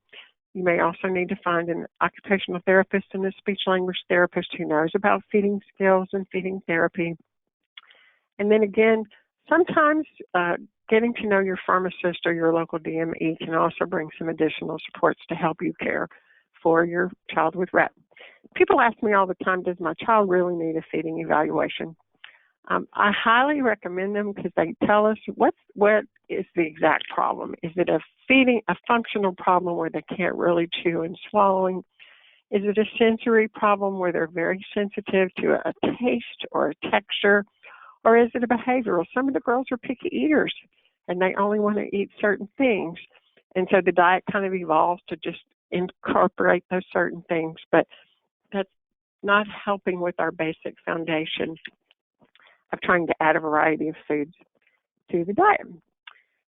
You may also need to find an occupational therapist and a speech-language therapist who knows about feeding skills and feeding therapy. And then again, sometimes getting to know your pharmacist or your local DME can also bring some additional supports to help you care for your child with Rett. People ask me all the time, does my child really need a feeding evaluation? I highly recommend them because they tell us what is the exact problem. Is it a functional problem where they can't really chew and swallowing? Is it a sensory problem where they're very sensitive to a taste or a texture? Or is it a behavioral? Some of the girls are picky eaters and they only want to eat certain things. And so the diet kind of evolves to just incorporate those certain things, but that's not helping with our basic foundation of trying to add a variety of foods to the diet.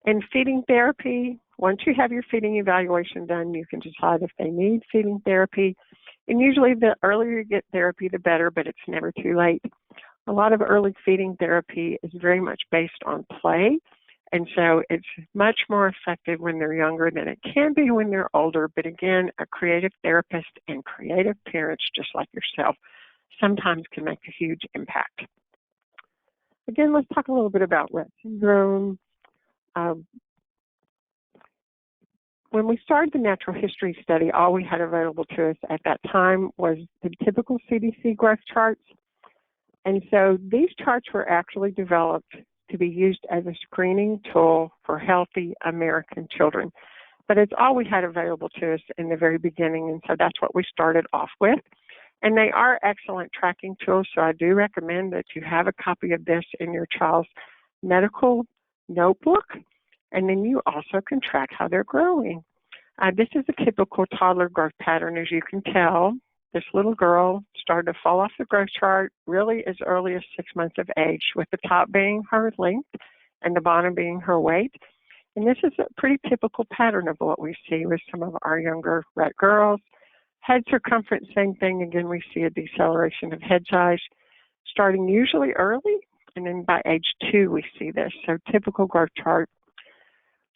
And feeding therapy, once you have your feeding evaluation done, you can decide if they need feeding therapy. And usually the earlier you get therapy, the better, but it's never too late. A lot of early feeding therapy is very much based on play. And so it's much more effective when they're younger than it can be when they're older. But again, a creative therapist and creative parents, just like yourself, sometimes can make a huge impact. Again, let's talk a little bit about Rett syndrome. When we started the natural history study, all we had available to us at that time was the typical CDC growth charts. And so these charts were actually developed to be used as a screening tool for healthy American children. But it's all we had available to us in the very beginning, and so that's what we started off with. And they are excellent tracking tools, so I do recommend that you have a copy of this in your child's medical notebook, and then you also can track how they're growing. This is a typical toddler growth pattern, as you can tell. This little girl started to fall off the growth chart really as early as 6 months of age, with the top being her length and the bottom being her weight. And this is a pretty typical pattern of what we see with some of our younger Rett girls. Head circumference, same thing. Again, we see a deceleration of head size starting usually early, and then by age 2 we see this. So typical growth chart.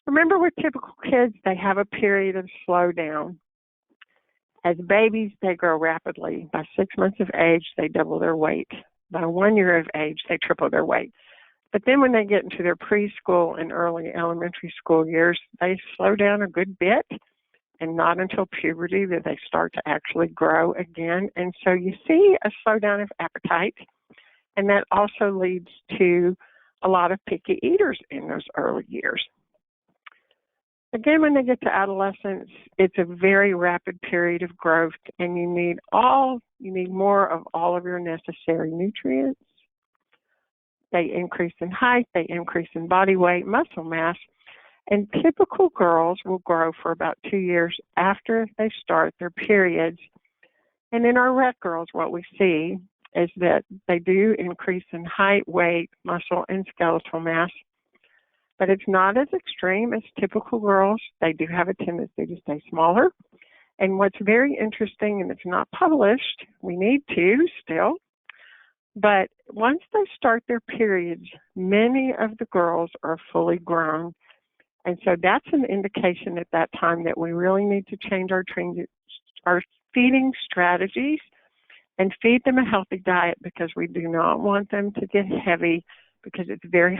Remember, with typical kids, they have a period of slowdown. As babies, they grow rapidly. By 6 months of age, they double their weight. By 1 year of age, they triple their weight. But then when they get into their preschool and early elementary school years, they slow down a good bit, and not until puberty that they start to actually grow again. And so you see a slowdown of appetite, and that also leads to a lot of picky eaters in those early years. Again, when they get to adolescence, it's a very rapid period of growth, and you need more of all of your necessary nutrients. They increase in height, they increase in body weight, muscle mass, and typical girls will grow for about 2 years after they start their periods. And in our Rett girls, what we see is that they do increase in height, weight, muscle, and skeletal mass. But it's not as extreme as typical girls. They do have a tendency to stay smaller. And what's very interesting, and it's not published, we need to still, but once they start their periods, many of the girls are fully grown. And so that's an indication at that time that we really need to change our feeding strategies and feed them a healthy diet, because we do not want them to get heavy, because it's very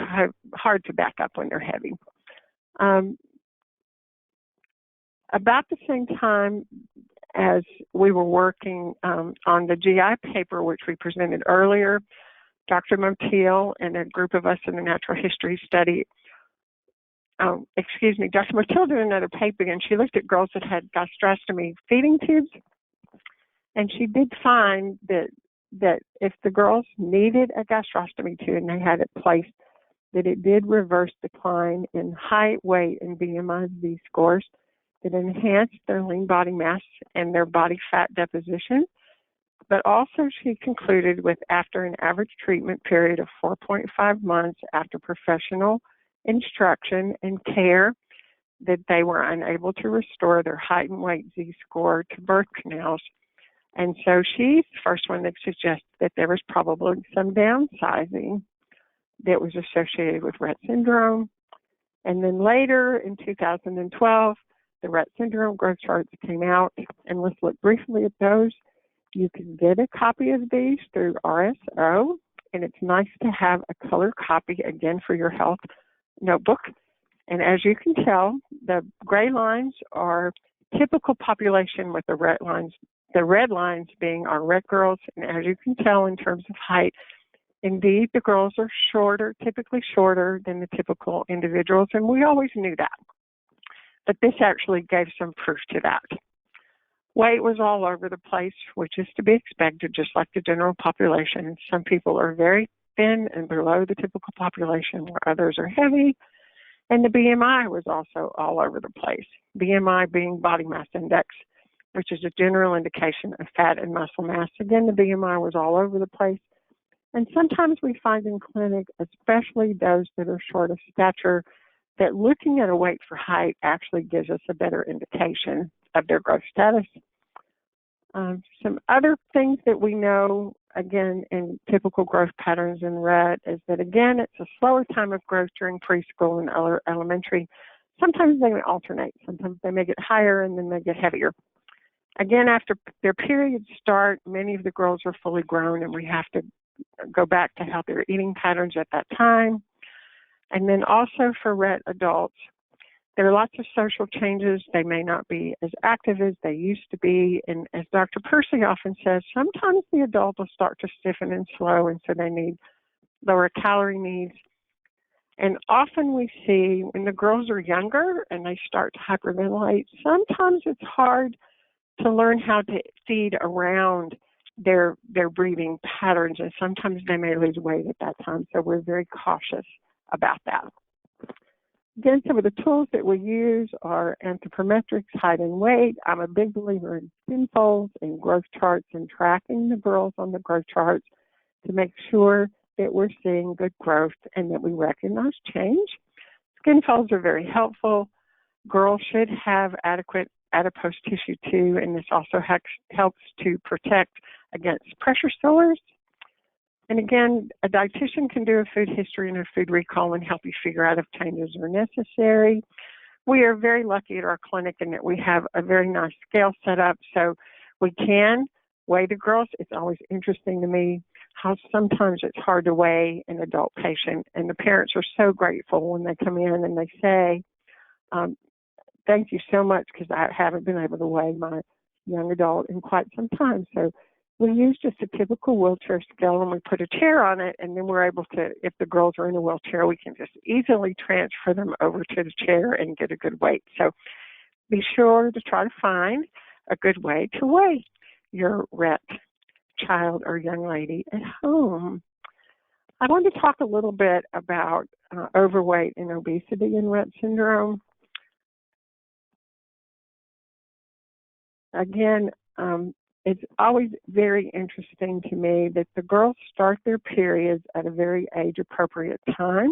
hard to back up when they're heavy. About the same time as we were working on the GI paper, which we presented earlier, Dr. Motil and a group of us in the natural history study, Dr. Motil did another paper, and she looked at girls that had gastrostomy feeding tubes, and she did find that if the girls needed a gastrostomy tube and they had it placed, that it did reverse decline in height, weight, and BMI Z scores. It enhanced their lean body mass and their body fat deposition. But also she concluded with, after an average treatment period of 4.5 months after professional instruction and care, that they were unable to restore their height and weight Z score to birth canals. And so she's the first one that suggested that there was probably some downsizing that was associated with Rett syndrome. And then later in 2012, the Rett syndrome growth charts came out, and let's look briefly at those. You can get a copy of these through RSO, and it's nice to have a color copy, again, for your health notebook. And as you can tell, the gray lines are typical population, with the red lines being our Rett girls. And as you can tell in terms of height, indeed, the girls are shorter, typically shorter than the typical individuals, and we always knew that. But this actually gave some proof to that. Weight was all over the place, which is to be expected, just like the general population. Some people are very thin and below the typical population, where others are heavy. And the BMI was also all over the place. BMI being body mass index, which is a general indication of fat and muscle mass. Again, the BMI was all over the place. And sometimes we find in clinic, especially those that are short of stature, that looking at a weight for height actually gives us a better indication of their growth status. Some other things that we know, again, in typical growth patterns in Rett is that, again, it's a slower time of growth during preschool and elementary. Sometimes they may alternate. Sometimes they may get higher and then they get heavier. Again, after their periods start, many of the girls are fully grown and we have to go back to healthier eating patterns at that time. And then also for Rett adults, there are lots of social changes. They may not be as active as they used to be. And as Dr. Percy often says, sometimes the adult will start to stiffen and slow, and so they need lower calorie needs. And often we see when the girls are younger and they start to hyperventilate, sometimes it's hard to learn how to feed around their breathing patterns, and sometimes they may lose weight at that time. So we're very cautious about that. Again, some of the tools that we use are anthropometrics, height and weight. I'm a big believer in Utensils and growth charts and tracking the girls on the growth charts to make sure that we're seeing good growth and that we recognize change. Skin folds are very helpful. Girls should have adequate adipose tissue too, and this also helps to protect against pressure sores. And again, a dietitian can do a food history and a food recall and help you figure out if changes are necessary. We are very lucky at our clinic in that we have a very nice scale set up, so we can weigh the girls. It's always interesting to me how sometimes it's hard to weigh an adult patient, and the parents are so grateful when they come in and they say, thank you so much, because I haven't been able to weigh my young adult in quite some time. So we use just a typical wheelchair scale and we put a chair on it, and then we're able to, if the girls are in a wheelchair, we can just easily transfer them over to the chair and get a good weight. So be sure to try to find a good way to weigh your Rett child or young lady at home. I want to talk a little bit about overweight and obesity in Rett syndrome. Again, it's always very interesting to me that the girls start their periods at a very age-appropriate time,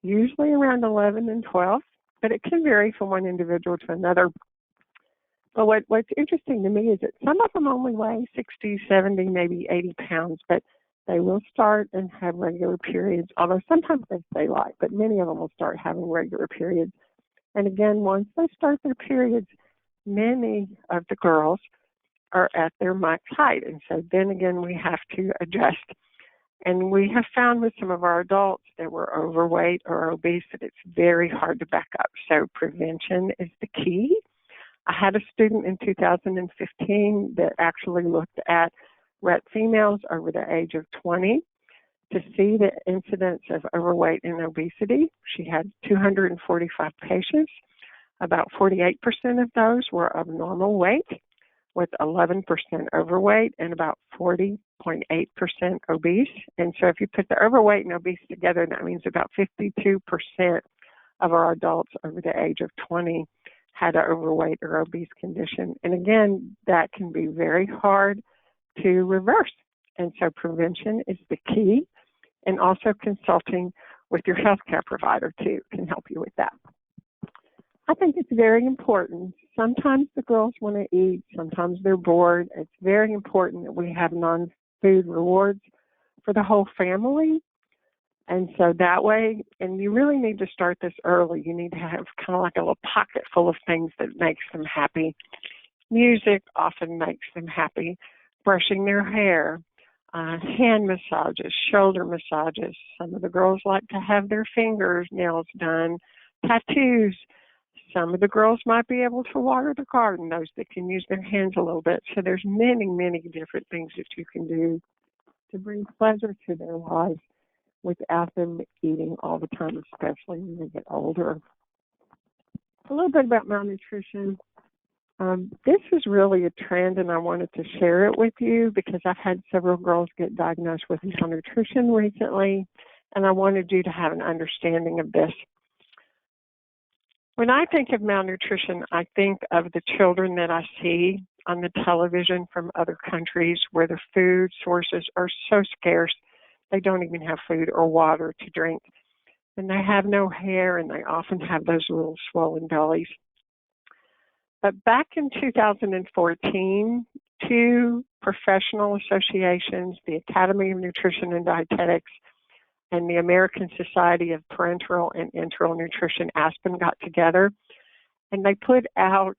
usually around 11 and 12, but it can vary from one individual to another. But what's interesting to me is that some of them only weigh 60, 70, maybe 80 pounds, but they will start and have regular periods, although sometimes they stay light, but many of them will start having regular periods. And again, once they start their periods, many of the girls are at their max height. And so then again, we have to adjust. And we have found with some of our adults that were overweight or obese that it's very hard to back up. So prevention is the key. I had a student in 2015 that actually looked at Rett females over the age of 20 to see the incidence of overweight and obesity. She had 245 patients. About 48% of those were of normal weight, with 11% overweight and about 40.8% obese. And so if you put the overweight and obese together, that means about 52% of our adults over the age of 20 had an overweight or obese condition. And again, that can be very hard to reverse. And so prevention is the key, and also consulting with your healthcare provider too can help you with that. I think it's very important. Sometimes the girls want to eat, sometimes they're bored. It's very important that we have non-food rewards for the whole family. And so that way, and you really need to start this early. You need to have kind of like a little pocket full of things that makes them happy. Music often makes them happy. Brushing their hair, hand massages, shoulder massages. Some of the girls like to have their fingernails done, tattoos. Some of the girls might be able to water the garden, those that can use their hands a little bit. So there's many, many different things that you can do to bring pleasure to their lives without them eating all the time, especially when they get older. A little bit about malnutrition. This is really a trend, and I wanted to share it with you because I've had several girls get diagnosed with malnutrition recently, and I wanted you to have an understanding of this. When I think of malnutrition, I think of the children that I see on the television from other countries where the food sources are so scarce, they don't even have food or water to drink. And they have no hair, and they often have those little swollen bellies. But back in 2014, two professional associations, the Academy of Nutrition and Dietetics and the American Society of Parenteral and Enteral Nutrition, ASPEN, got together, and they put out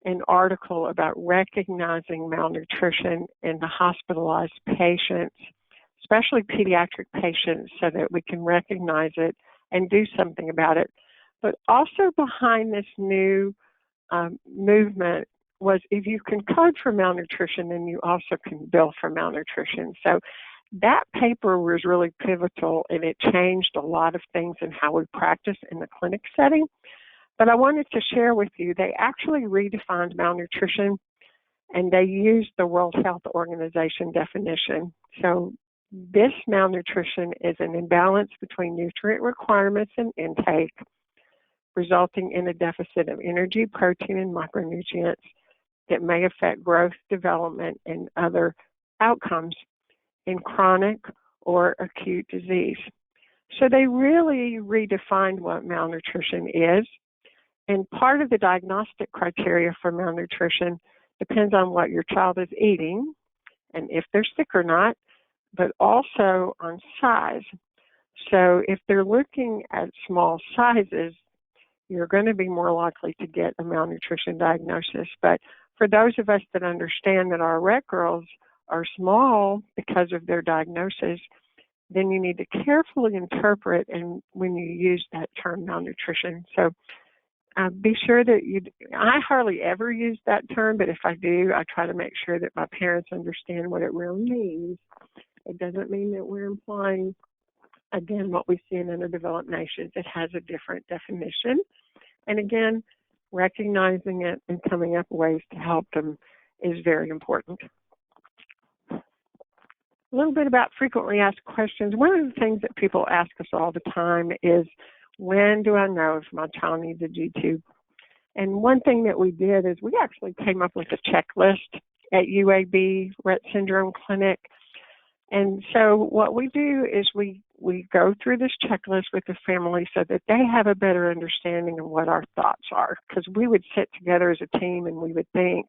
an article about recognizing malnutrition in the hospitalized patients, especially pediatric patients, so that we can recognize it and do something about it. But also behind this new movement was if you can code for malnutrition, then you also can bill for malnutrition. So that paper was really pivotal, and it changed a lot of things in how we practice in the clinic setting. But I wanted to share with you, they actually redefined malnutrition, and they used the World Health Organization definition. So this malnutrition is an imbalance between nutrient requirements and intake, resulting in a deficit of energy, protein, and micronutrients that may affect growth, development, and other outcomes in chronic or acute disease. So they really redefined what malnutrition is, and part of the diagnostic criteria for malnutrition depends on what your child is eating and if they're sick or not, but also on size. So if they're looking at small sizes, you're going to be more likely to get a malnutrition diagnosis. But for those of us that understand that our Rett girls are small because of their diagnosis, then you need to carefully interpret and when you use that term malnutrition. So be sure that I hardly ever use that term, but if I do, I try to make sure that my parents understand what it really means. It doesn't mean that we're implying, again, what we see in underdeveloped nations. It has a different definition. And again, recognizing it and coming up with ways to help them is very important. A little bit about frequently asked questions. One of the things that people ask us all the time is, when do I know if my child needs a G-tube? And one thing that we did is we actually came up with a checklist at UAB Rett Syndrome Clinic. And so what we do is we go through this checklist with the family so that they have a better understanding of what our thoughts are. Because we would sit together as a team and we would think,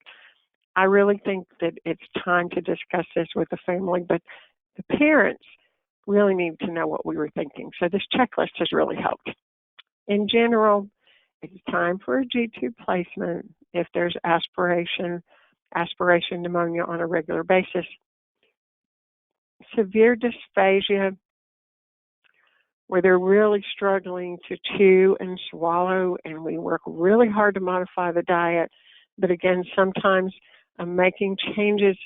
I really think that it's time to discuss this with the family, but the parents really need to know what we were thinking. So this checklist has really helped. In general, it's time for a G-tube placement if there's aspiration pneumonia on a regular basis. Severe dysphagia, where they're really struggling to chew and swallow, and we work really hard to modify the diet. But again, sometimes making changes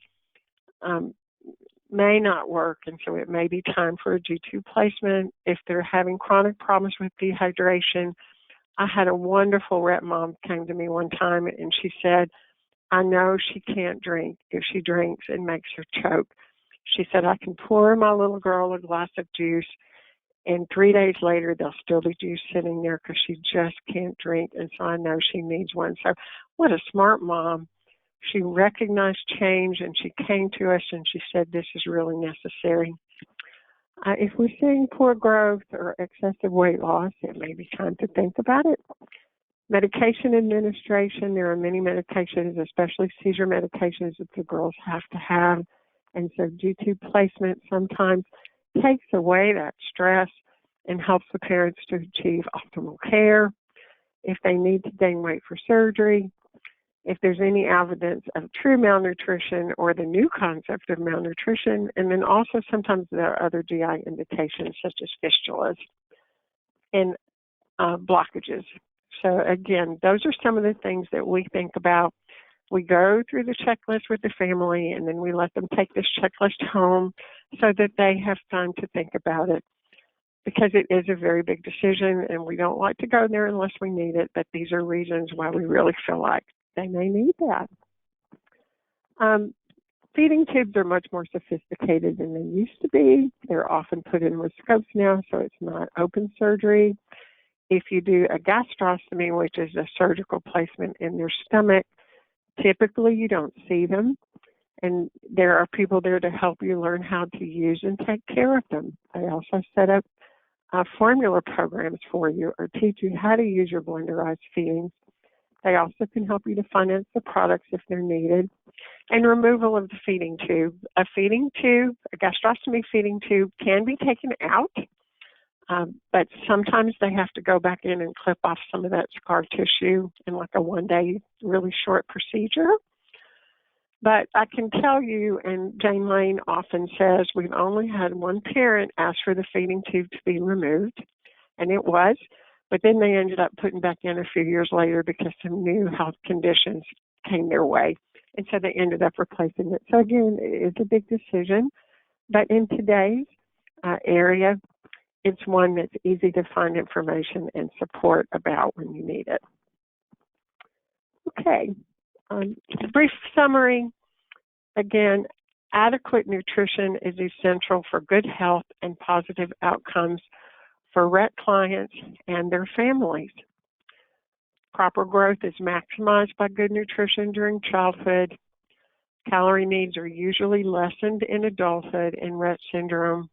may not work, and so it may be time for a G-tube placement. If they're having chronic problems with dehydration, I had a wonderful Rett mom came to me one time, and she said, I know she can't drink. If she drinks, it makes her choke. She said, I can pour my little girl a glass of juice, and 3 days later, there'll still be juice sitting there because she just can't drink, and so I know she needs one. So what a smart mom. She recognized change, and she came to us, and she said, this is really necessary. If we're seeing poor growth or excessive weight loss, it may be time to think about it. Medication administration, there are many medications, especially seizure medications that the girls have to have. And so G-tube placement sometimes takes away that stress and helps the parents to achieve optimal care. If they need to gain weight for surgery, if there's any evidence of true malnutrition or the new concept of malnutrition, and then also sometimes there are other GI indications such as fistulas and blockages. So again, those are some of the things that we think about. We go through the checklist with the family, and then we let them take this checklist home so that they have time to think about it, because it is a very big decision, and we don't like to go there unless we need it, but these are reasons why we really feel like they may need that. Feeding tubes are much more sophisticated than they used to be. They're often put in with scopes now, so it's not open surgery. If you do a gastrostomy, which is a surgical placement in their stomach, typically you don't see them. And there are people there to help you learn how to use and take care of them. They also set up formula programs for you or teach you how to use your blenderized feedings. They also can help you to finance the products if they're needed. And removal of the feeding tube. A feeding tube, a gastrostomy feeding tube can be taken out, but sometimes they have to go back in and clip off some of that scar tissue in like a one-day, really short procedure. But I can tell you, and Jane Lane often says, we've only had one parent ask for the feeding tube to be removed, and it was, but then they ended up putting back in a few years later because some new health conditions came their way. And so they ended up replacing it. So again, it's a big decision. But in today's area, it's one that's easy to find information and support about when you need it. Okay, brief summary. Again, adequate nutrition is essential for good health and positive outcomes for Rett clients and their families. Proper growth is maximized by good nutrition during childhood. Calorie needs are usually lessened in adulthood in Rett syndrome.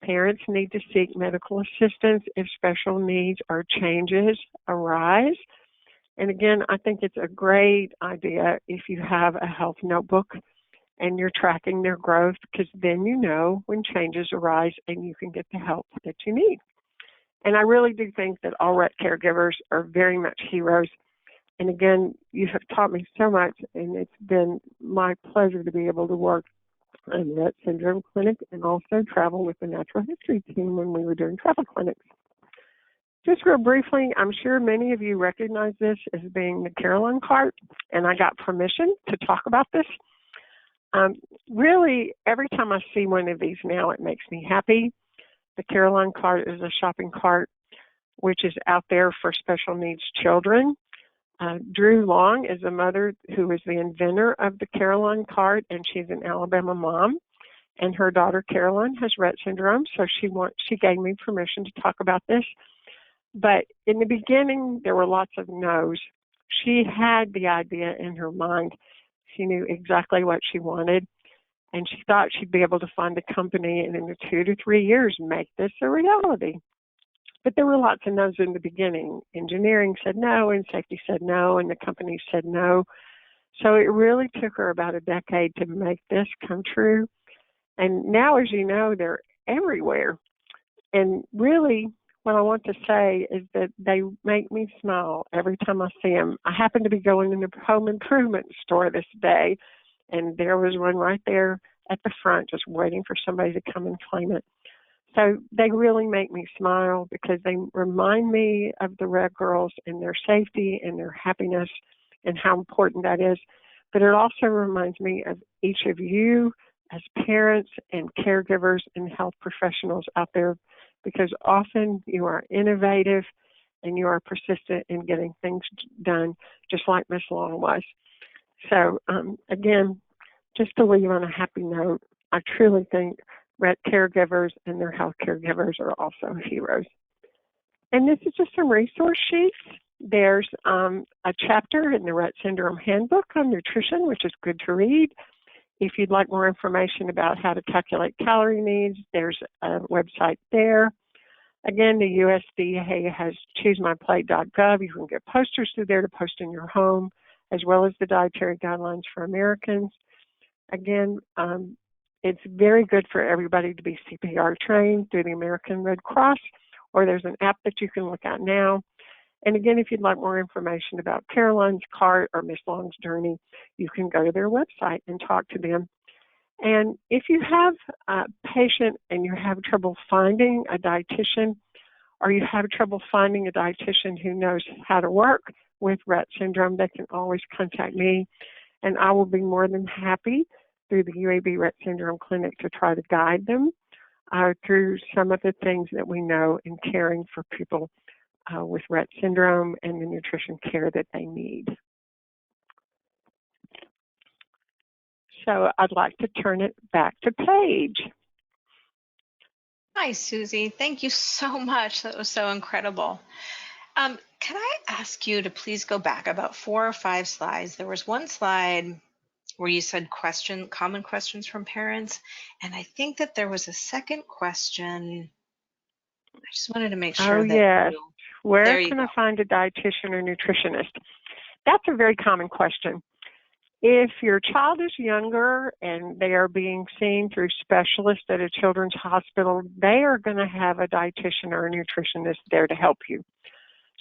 Parents need to seek medical assistance if special needs or changes arise. And again, I think it's a great idea if you have a health notebook and you're tracking their growth, because then you know when changes arise and you can get the help that you need. And I really do think that all Rett caregivers are very much heroes. And again, you have taught me so much, and it's been my pleasure to be able to work in Rett Syndrome clinic and also travel with the natural history team when we were doing travel clinics. Just real briefly, I'm sure many of you recognize this as being the Caroline cart, and I got permission to talk about this. Really, every time I see one of these now, it makes me happy. The Caroline cart is a shopping cart which is out there for special needs children. Drew Long is a mother who is the inventor of the Caroline cart, and she's an Alabama mom. And her daughter Caroline has Rett syndrome, so she gave me permission to talk about this. But in the beginning, there were lots of no's. She had the idea in her mind. She knew exactly what she wanted, and she thought she'd be able to find a company and in 2 to 3 years make this a reality. But there were lots of no's in the beginning. Engineering said no, and safety said no, and the company said no. So it really took her about a decade to make this come true. And now, as you know, they're everywhere. And really, what I want to say is that they make me smile every time I see them. I happened to be going in the home improvement store this day, and there was one right there at the front just waiting for somebody to come and claim it. So they really make me smile because they remind me of the Rett girls and their safety and their happiness and how important that is. But it also reminds me of each of you as parents and caregivers and health professionals out there, because often you are innovative and you are persistent in getting things done, just like Miss Long was. So again, just to leave on a happy note, I truly think Rett caregivers and their health caregivers are also heroes. And this is just some resource sheets. There's a chapter in the Rett Syndrome Handbook on nutrition, which is good to read. If you'd like more information about how to calculate calorie needs, there's a website there. Again, the USDA has choosemyplate.gov. You can get posters through there to post in your home, as well as the Dietary Guidelines for Americans. Again, it's very good for everybody to be CPR trained through the American Red Cross, or there's an app that you can look at now. And again, if you'd like more information about Caroline's cart or Miss Long's journey, you can go to their website and talk to them. And if you have a patient and you have trouble finding a dietitian, or you have trouble finding a dietitian who knows how to work with Rett syndrome, they can always contact me, and I will be more than happy through the UAB Rett Syndrome Clinic to try to guide them through some of the things that we know in caring for people with Rett syndrome and the nutrition care that they need. So I'd like to turn it back to Paige. Hi, Susie. Thank you so much. That was so incredible. Can I ask you to please go back about 4 or 5 slides? There was one slide where you said common questions from parents, and I think that there was a second question. I just wanted to make sure that yes. Where you can go. I find a dietitian or nutritionist? That's a very common question. If your child is younger and they are being seen through specialists at a children's hospital, they are going to have a dietitian or a nutritionist there to help you.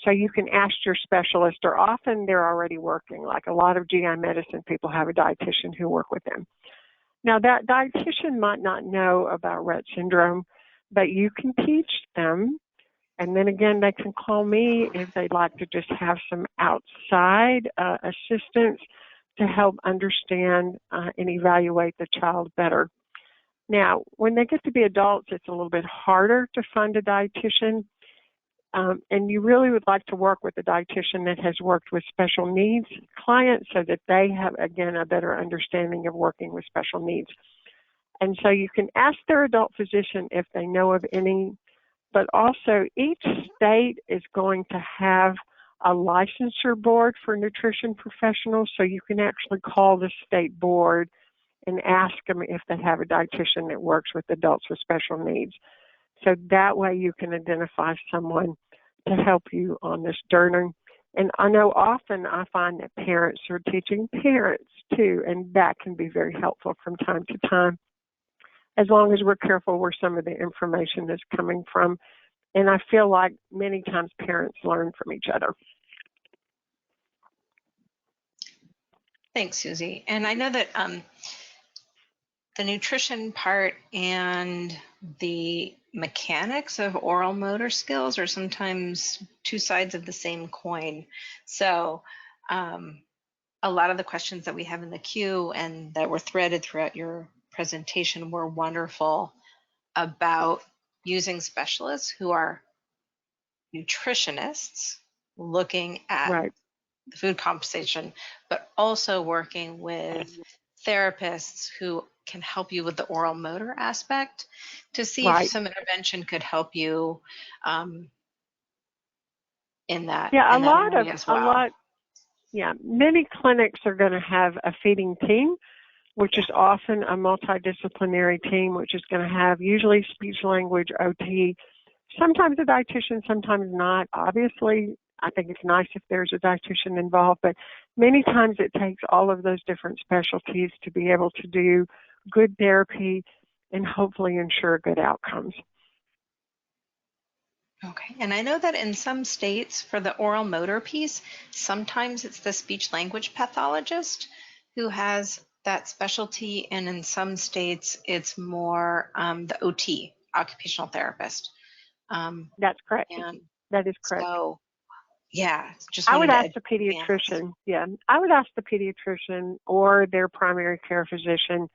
So you can ask your specialist, or often they're already working. Like a lot of GI medicine people have a dietitian who work with them. Now that dietitian might not know about Rett syndrome, but you can teach them. And then again, they can call me if they'd like to just have some outside assistance to help understand and evaluate the child better. Now, when they get to be adults, it's a little bit harder to find a dietitian. And you really would like to work with a dietitian that has worked with special needs clients so that they have, again, a better understanding of working with special needs. And so you can ask their adult physician if they know of any, but also each state is going to have a licensure board for nutrition professionals, so you can actually call the state board and ask them if they have a dietitian that works with adults with special needs. So that way you can identify someone to help you on this journey. And I know often I find that parents are teaching parents too, and that can be very helpful from time to time, as long as we're careful where some of the information is coming from. And I feel like many times parents learn from each other. Thanks, Susie. And I know that the nutrition part and the mechanics of oral motor skills are sometimes two sides of the same coin. So a lot of the questions that we have in the queue and that were threaded throughout your presentation were wonderful about using specialists who are nutritionists looking at Right. the food compensation, but also working with therapists who can help you with the oral motor aspect to see if some intervention could help you in that. Yeah, many clinics are going to have a feeding team, which is often a multidisciplinary team, which is going to have usually speech language, OT, sometimes a dietitian, sometimes not. Obviously, I think it's nice if there's a dietitian involved, but many times it takes all of those different specialties to be able to do good therapy and hopefully ensure good outcomes. Okay, and I know that in some states for the oral motor piece, sometimes it's the speech language pathologist who has that specialty, and in some states it's more the OT, occupational therapist. That's correct. That is correct. So, yeah, just I would ask the pediatrician. Yeah, I would ask the pediatrician or their primary care physician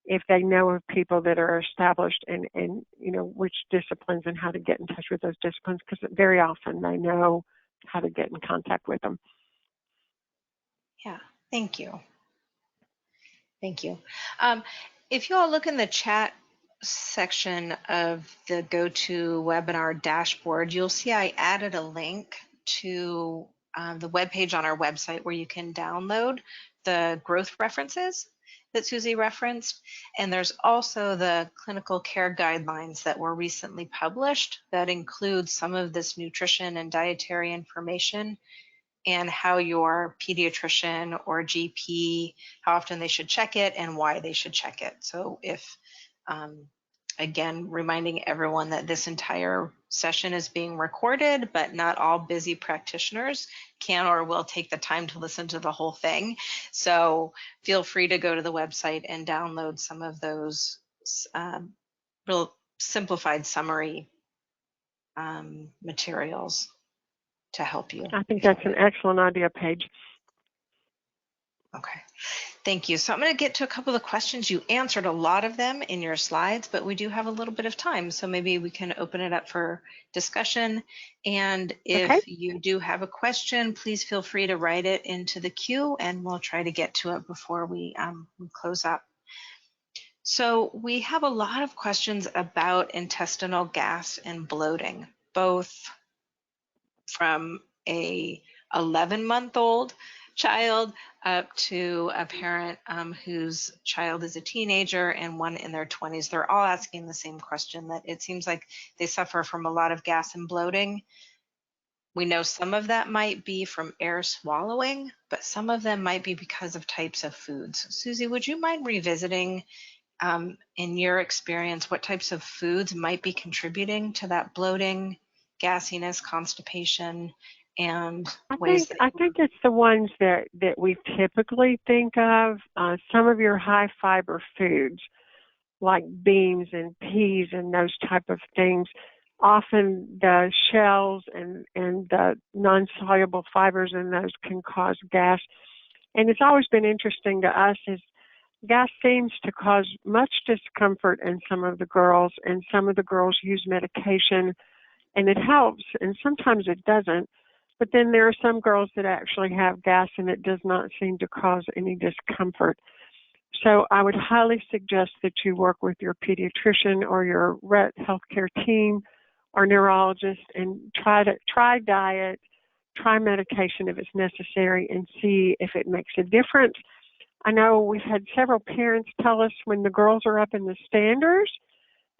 if they know of people that are established and you know which disciplines and how to get in touch with those disciplines, because very often they know how to get in contact with them. Yeah, thank you. Thank you. If you all look in the chat section of the GoToWebinar dashboard, you'll see I added a link to the webpage on our website where you can download the growth references that Susie referenced. And there's also the clinical care guidelines that were recently published that include some of this nutrition and dietary information and how your pediatrician or GP, how often they should check it and why they should check it. So if, again, reminding everyone that this entire session is being recorded, but not all busy practitioners can or will take the time to listen to the whole thing. So feel free to go to the website and download some of those real simplified summary materials to help you. I think that's an excellent idea, Paige. Okay. Thank you. So I'm going to get to a couple of the questions. You answered a lot of them in your slides, but we do have a little bit of time. So maybe we can open it up for discussion. And Okay. if you do have a question, please feel free to write it into the queue and we'll try to get to it before we close up. So we have a lot of questions about intestinal gas and bloating, both from a 11-month-old child up to a parent whose child is a teenager and one in their 20s. They're all asking the same question, that it seems like they suffer from a lot of gas and bloating. We know some of that might be from air swallowing, but some of them might be because of types of foods. Susie, would you mind revisiting, in your experience, what types of foods might be contributing to that bloating, gassiness, constipation, and ways that I think it's the ones that we typically think of. Some of your high fiber foods, like beans and peas and those type of things, often the shells and the non-soluble fibers in those can cause gas. And it's always been interesting to us is gas seems to cause much discomfort in some of the girls, and some of the girls use medication and it helps, and sometimes it doesn't. But then there are some girls that actually have gas and it does not seem to cause any discomfort. So I would highly suggest that you work with your pediatrician or your Rett healthcare team or neurologist and try diet, try medication if it's necessary, and see if it makes a difference. I know we've had several parents tell us when the girls are up in the standers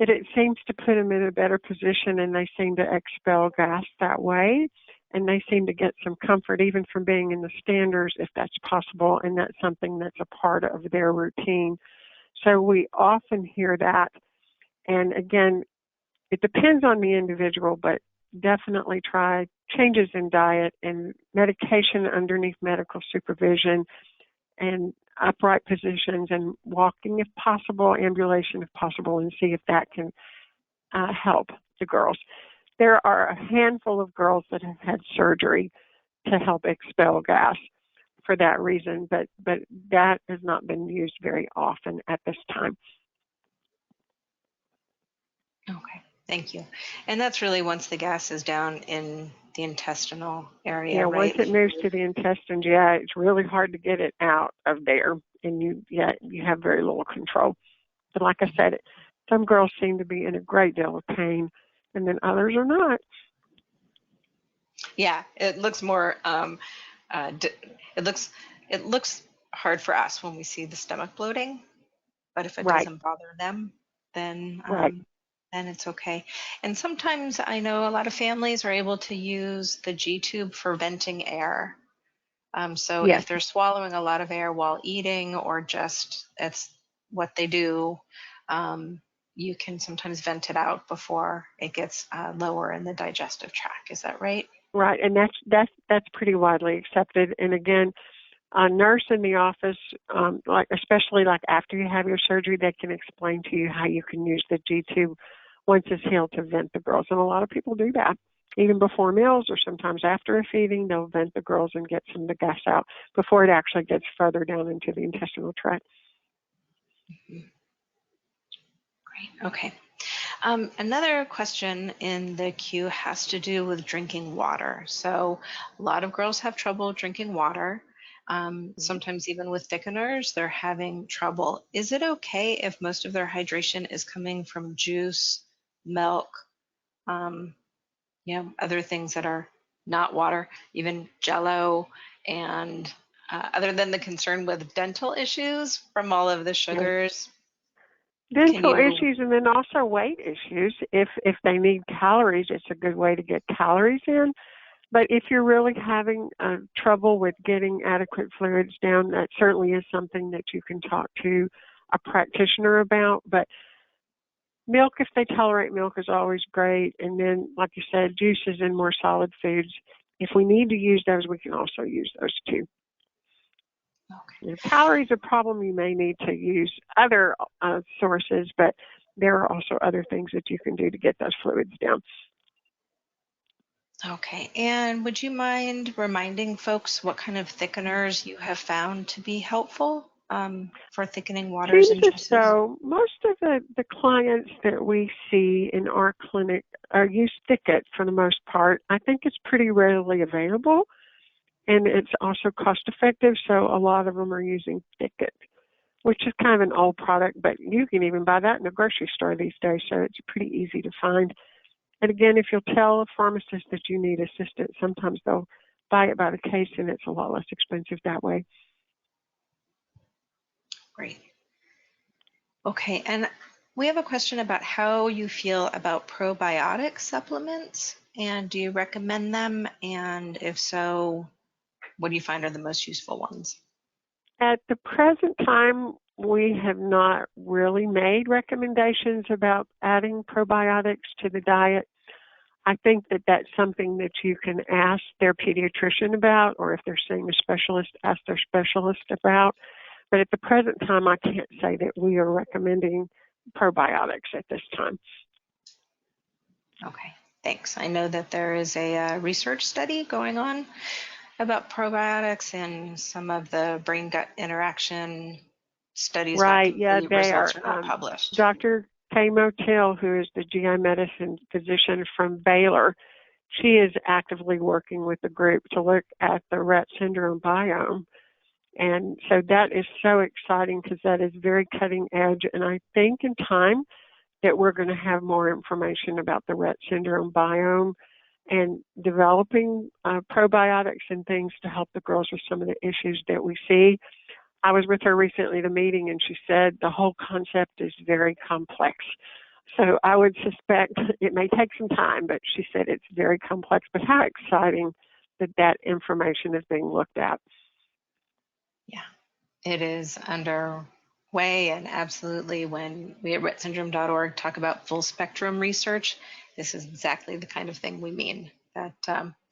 that it seems to put them in a better position and they seem to expel gas that way. And they seem to get some comfort even from being in the standers if that's possible, and that's something that's a part of their routine. So we often hear that. And again, it depends on the individual, but definitely try changes in diet and medication underneath medical supervision and upright positions and walking if possible, ambulation if possible, and see if that can help the girls. There are a handful of girls that have had surgery to help expel gas for that reason, but that has not been used very often at this time. Okay, thank you. And that's really once the gas is down in the intestinal area, Yeah, right? once it moves to the intestines, yeah, it's really hard to get it out of there, and you have very little control. But like I said, some girls seem to be in a great deal of pain, and then others are not. Yeah, it looks more. It looks hard for us when we see the stomach bloating, but if it Right, doesn't bother them, then right. then it's okay. And sometimes I know a lot of families are able to use the G tube for venting air. So Yes. if they're swallowing a lot of air while eating, or just it's what they do, you can sometimes vent it out before it gets lower in the digestive tract. Is that right? Right, and that's pretty widely accepted. And again, a nurse in the office, especially after you have your surgery, they can explain to you how you can use the G tube once it's healed to vent the girls. And a lot of people do that, even before meals or sometimes after a feeding. They'll vent the girls and get some of the gas out before it actually gets further down into the intestinal tract. Mm-hmm. Great. Okay. Another question in the queue has to do with drinking water. So a lot of girls have trouble drinking water. Sometimes even with thickeners, they're having trouble. Is it okay if most of their hydration is coming from juice, milk, other things that are not water, even Jell-O, and other than the concern with dental issues from all of the sugars? Dental issues, and then also weight issues. If they need calories, it's a good way to get calories in. But if you're really having trouble with getting adequate fluids down, that certainly is something that you can talk to a practitioner about. But milk, if they tolerate milk, is always great. And then, like you said, juices and more solid foods. If we need to use those, we can also use those too. Okay. If calories are a problem, you may need to use other sources, but there are also other things that you can do to get those fluids down. Okay, and would you mind reminding folks what kind of thickeners you have found to be helpful for thickening waters and Jesus, juices? so most of the clients that we see in our clinic use Thicket for the most part. I think it's pretty readily available, and it's also cost effective, so a lot of them are using Thicket, which is kind of an old product, but you can even buy that in the grocery store these days, so it's pretty easy to find. And again, if you'll tell a pharmacist that you need assistance, sometimes they'll buy it by the case, and it's a lot less expensive that way. Great. Okay, and we have a question about how you feel about probiotic supplements, and do you recommend them? And if so, what do you find are the most useful ones? At the present time, we have not really made recommendations about adding probiotics to the diet. I think that that's something that you can ask their pediatrician about, or if they're seeing a specialist, ask their specialist about. But at the present time, I can't say that we are recommending probiotics at this time. Okay, thanks. I know that there is a research study going on about probiotics, and some of the brain-gut interaction studies got Right, yeah, complete. they are. Results are not published. Dr. Kay Motil, who is the GI medicine physician from Baylor, she is actively working with the group to look at the Rett Syndrome biome. And so that is so exciting because that is very cutting edge. And I think in time that we're going to have more information about the Rett Syndrome biome and developing probiotics and things to help the girls with some of the issues that we see. I was with her recently at a meeting, and she said the whole concept is very complex. So I would suspect it may take some time, but she said it's very complex. But how exciting that that information is being looked at. Yeah, it is underway, and absolutely when we at rettsyndrome.org talk about full spectrum research, this is exactly the kind of thing we mean, that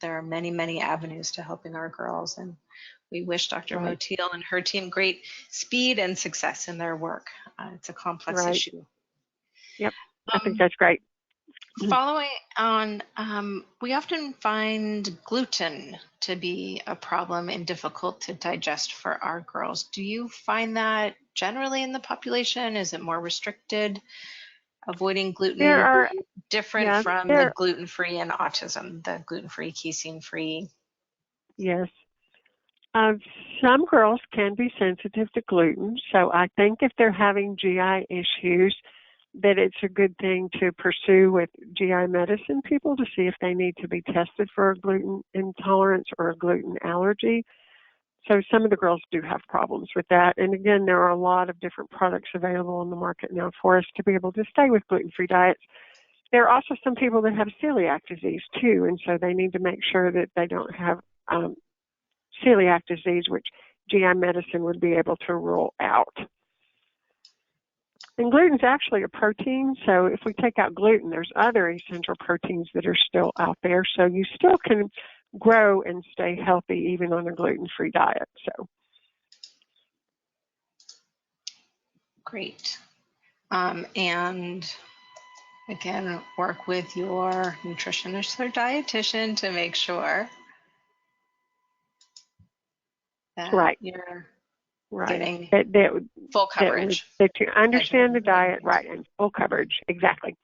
there are many, many avenues to helping our girls, and we wish Dr. Right. Motil and her team great speed and success in their work. It's a complex Right. issue. Yep, I think that's great. Following on, we often find gluten to be a problem and difficult to digest for our girls. Do you find that generally in the population? Is it more restricted? Avoiding There gluten are, different yeah, from the there, gluten-free and autism, the gluten-free, casein-free? yes. Some girls can be sensitive to gluten, so I think if they're having GI issues, that it's a good thing to pursue with GI medicine people to see if they need to be tested for a gluten intolerance or a gluten allergy. So some of the girls do have problems with that. And again, there are a lot of different products available on the market now for us to be able to stay with gluten-free diets. There are also some people that have celiac disease too, and so they need to make sure that they don't have celiac disease, which GI medicine would be able to rule out. And gluten is actually a protein, so if we take out gluten, there's other essential proteins that are still out there, so you still can grow and stay healthy even on a gluten-free diet. So, Great. And again, work with your nutritionist or dietitian to make sure that right, you're right. getting That full coverage. that you understand the diet, right, and full coverage, exactly.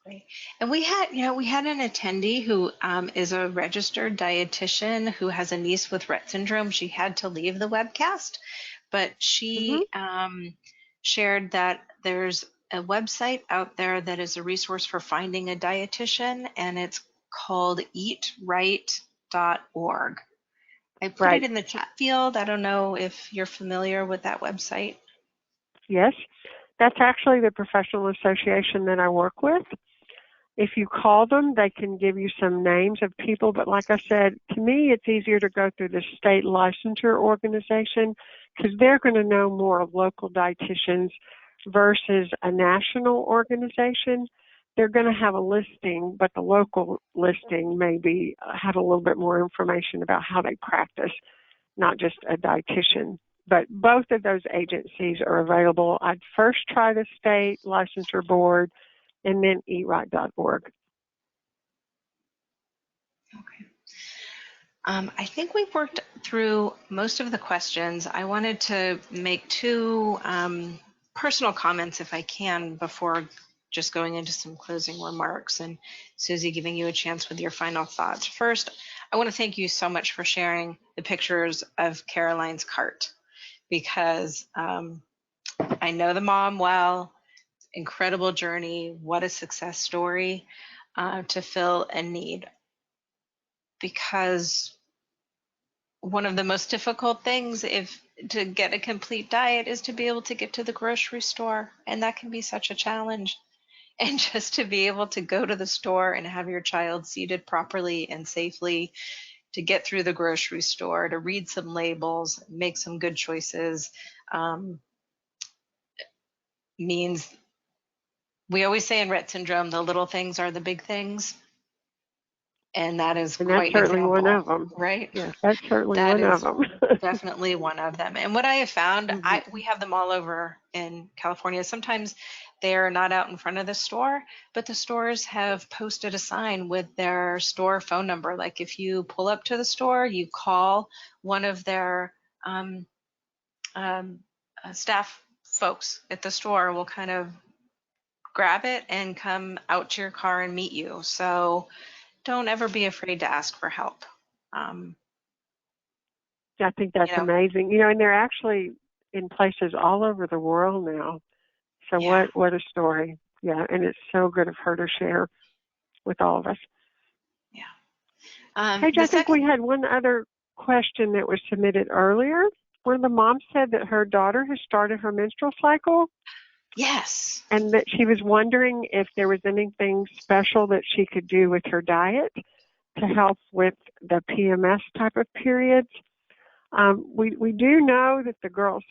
Great. And we had an attendee who is a registered dietitian who has a niece with Rett syndrome. She had to leave the webcast, but she shared that there's a website out there that is a resource for finding a dietitian, and it's called eatright.org. I put it in the chat field. I don't know if you're familiar with that website. Yes, that's actually the professional association that I work with. If you call them, they can give you some names of people. But like I said, to me, it's easier to go through the state licensure organization because they're going to know more of local dietitians versus a national organization. They're going to have a listing, but the local listing maybe have a little bit more information about how they practice, not just a dietitian. But both of those agencies are available. I'd first try the state licensure board and then eatright.org. I think we've worked through most of the questions. I wanted to make two personal comments, if I can, before just going into some closing remarks, and Susie, giving you a chance with your final thoughts. First, I want to thank you so much for sharing the pictures of Caroline's cart, because I know the mom well. Incredible journey. What a success story to fill a need. Because one of the most difficult things to get a complete diet is to be able to get to the grocery store, and that can be such a challenge. And just to be able to go to the store and have your child seated properly and safely, to get through the grocery store, to read some labels, make some good choices, means, we always say in Rett Syndrome, the little things are the big things. And that is And quite that's an certainly example, one of them. right? Yes, that's certainly That one of is them. definitely one of them. And what I have found, Mhm. we have them all over in California. Sometimes they're not out in front of the store, but the stores have posted a sign with their store phone number. Like if you pull up to the store, you call one of their staff folks at the store will kind of grab it and come out to your car and meet you. So don't ever be afraid to ask for help. I think that's amazing. And they're actually in places all over the world now. So yeah. what a story. Yeah, and it's so good of her to share with all of us. Yeah. Paige, I think we had one other question that was submitted earlier. One of the moms said that her daughter has started her menstrual cycle. Yes. And that she was wondering if there was anything special that she could do with her diet to help with the PMS type of periods. We do know that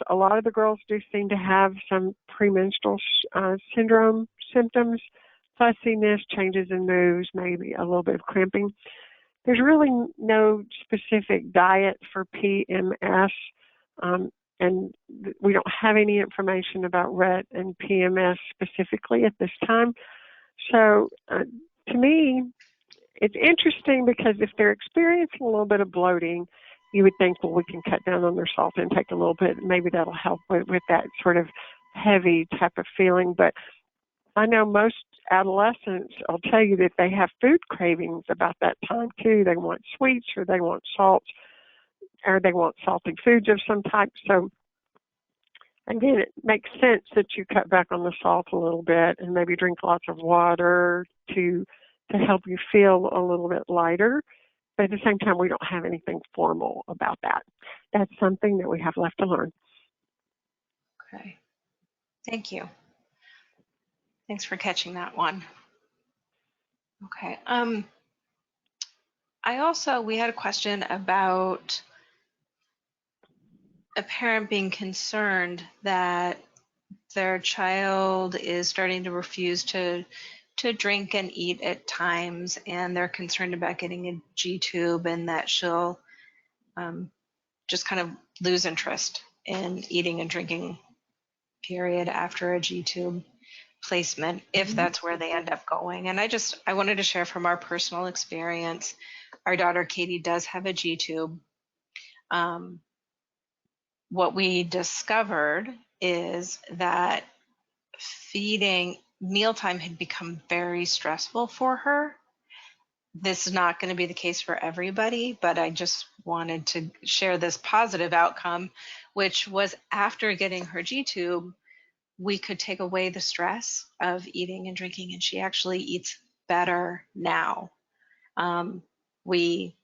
a lot of the girls do seem to have some premenstrual syndrome symptoms, fussiness, changes in moods, maybe a little bit of cramping. There's really no specific diet for PMS, and we don't have any information about Rett and PMS specifically at this time. So to me, it's interesting because if they're experiencing a little bit of bloating, you would think, well, we can cut down on their salt intake a little bit. Maybe that'll help with that sort of heavy type of feeling. But I know most adolescents will tell you that they have food cravings about that time too. They want sweets, or they want salt, or they want salty foods of some type. So again, it makes sense that you cut back on the salt a little bit and maybe drink lots of water to help you feel a little bit lighter. But at the same time, we don't have anything formal about that. That's something that we have left to learn. Okay. Thank you. Thanks for catching that one. Okay. We had a question about a parent being concerned that their child is starting to refuse to drink and eat at times, and they're concerned about getting a G-tube, and that she'll just kind of lose interest in eating and drinking, period, after a G-tube placement, if that's where they end up going. And I wanted to share from our personal experience. Our daughter Katie does have a G-tube. What we discovered is that mealtime had become very stressful for her. This is not going to be the case for everybody, but I just wanted to share this positive outcome, which was after getting her G-tube, we could take away the stress of eating and drinking, and she actually eats better now. We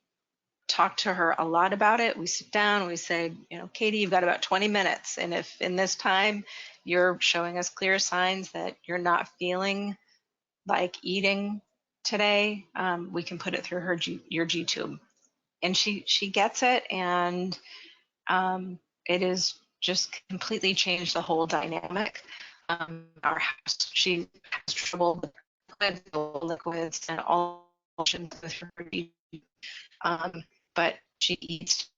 talk to her a lot about it. We sit down, we say, Katie, you've got about 20 minutes. And if in this time you're showing us clear signs that you're not feeling like eating today, we can put it through your G-tube. And she gets it, and it is just completely changed the whole dynamic. Our house, she has trouble with liquids and all options with her G-tube. But she eats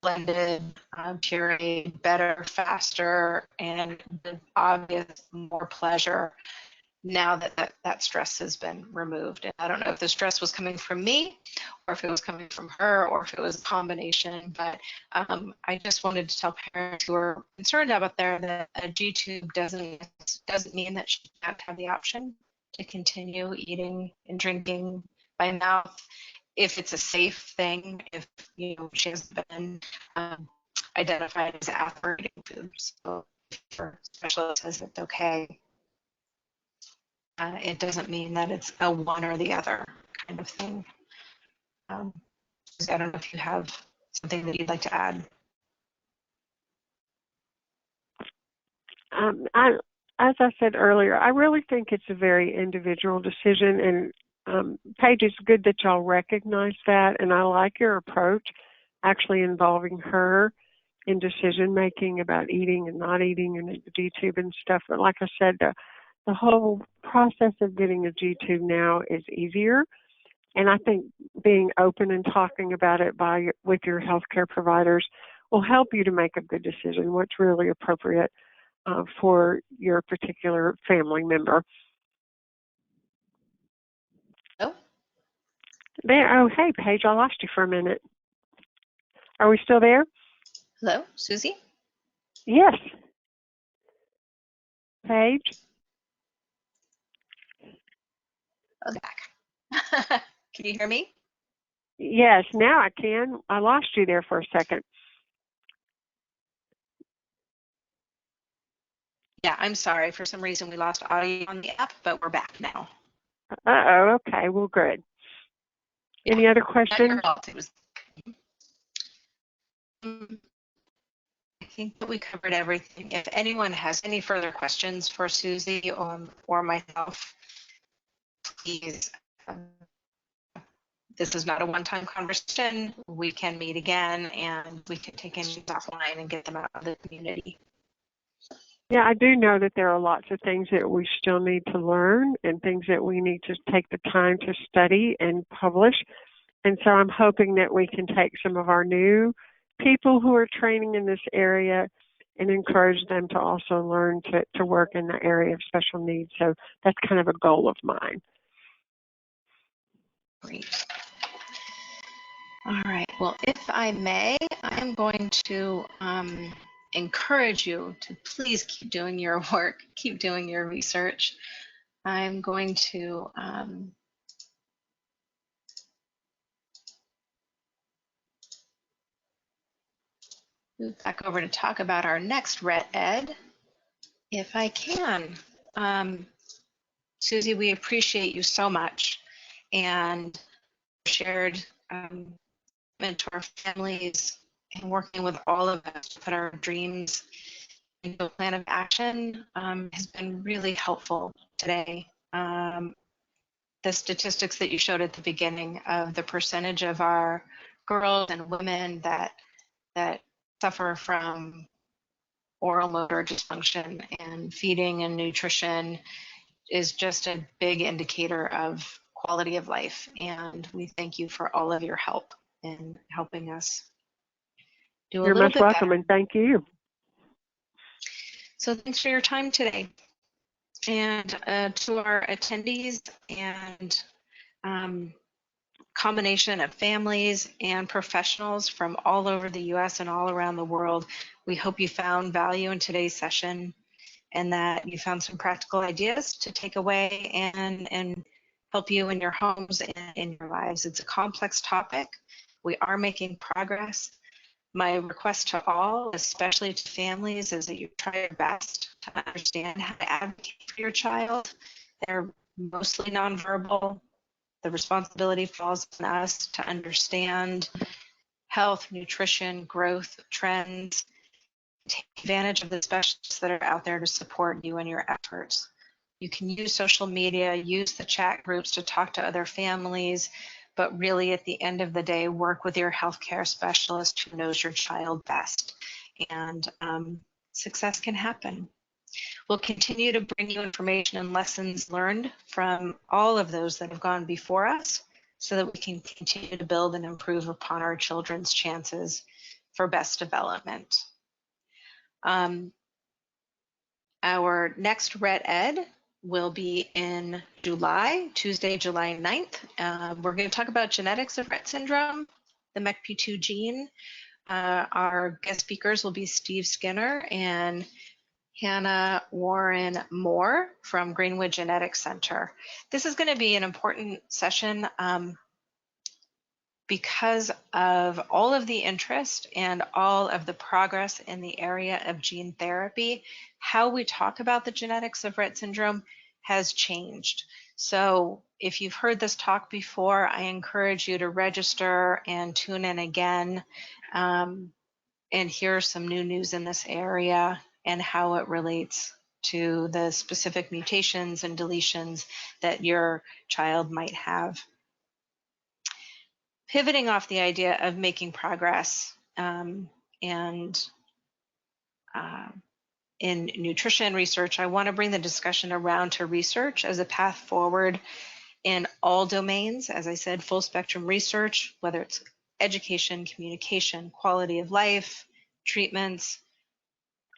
blended, pureed, better, faster, and the obvious more pleasure now that stress has been removed. And I don't know if the stress was coming from me or if it was coming from her, or if it was a combination. But I just wanted to tell parents who are concerned about that a G-tube doesn't mean that she can't have the option to continue eating and drinking by mouth if it's a safe thing, if she has been identified as aspirating food. So if your specialist says it's okay, it doesn't mean that it's a one or the other kind of thing. I don't know if you have something that you'd like to add. As I said earlier, I really think it's a very individual decision, and Paige, it's good that y'all recognize that, and I like your approach, actually involving her in decision making about eating and not eating and the G-tube and stuff. But like I said, the whole process of getting a G-tube now is easier, and I think being open and talking about it with your healthcare providers will help you to make a good decision, what's really appropriate for your particular family member. Oh. There. Oh, hey, Paige, I lost you for a minute. Are we still there? Hello, Susie? Yes. Paige? Oh, back. Can you hear me? Yes, now I can. I lost you there for a second. Yeah, I'm sorry. For some reason, we lost audio on the app, but we're back now. Uh-oh, okay. Well, good. Yeah. Any other questions? I think that we covered everything. If anyone has any further questions for Susie or myself, please, this is not a one-time conversation. We can meet again, and we can take any offline and get them out of the community. Yeah, I do know that there are lots of things that we still need to learn and things that we need to take the time to study and publish. And so I'm hoping that we can take some of our new people who are training in this area and encourage them to also learn to work in the area of special needs. So that's kind of a goal of mine. Great. All right. Well, if I may, I'm going to encourage you to please keep doing your work, keep doing your research. I'm going to move back over to talk about our next RettEd, if I can. Susie, we appreciate you so much, and shared to our families and working with all of us to put our dreams into a plan of action has been really helpful today. The statistics that you showed at the beginning of the percentage of our girls and women that suffer from oral motor dysfunction and feeding and nutrition is just a big indicator of quality of life. And we thank you for all of your help in helping us do a You're little most bit welcome, better. and thank you. So thanks for your time today. And to our attendees and combination of families and professionals from all over the US and all around the world, we hope you found value in today's session and that you found some practical ideas to take away and help you in your homes and in your lives. It's a complex topic. We are making progress. My request to all, especially to families, is that you try your best to understand how to advocate for your child. They're mostly nonverbal. The responsibility falls on us to understand health, nutrition, growth trends, take advantage of the specialists that are out there to support you in your efforts. You can use social media, use the chat groups to talk to other families, but really at the end of the day, work with your healthcare specialist who knows your child best. And success can happen. We'll continue to bring you information and lessons learned from all of those that have gone before us so that we can continue to build and improve upon our children's chances for best development. Our next RettEd will be in July, Tuesday, July 9th. We're going to talk about genetics of Rett syndrome, the MECP2 gene. Our guest speakers will be Steve Skinner and Hannah Warren Moore from Greenwood Genetics Center. This is going to be an important session because of all of the interest and all of the progress in the area of gene therapy. How we talk about the genetics of Rett syndrome has changed. So if you've heard this talk before, I encourage you to register and tune in again and hear some new news in this area and how it relates to the specific mutations and deletions that your child might have. Pivoting off the idea of making progress and in nutrition research, I want to bring the discussion around to research as a path forward in all domains. As I said, full spectrum research, whether it's education, communication, quality of life, treatments,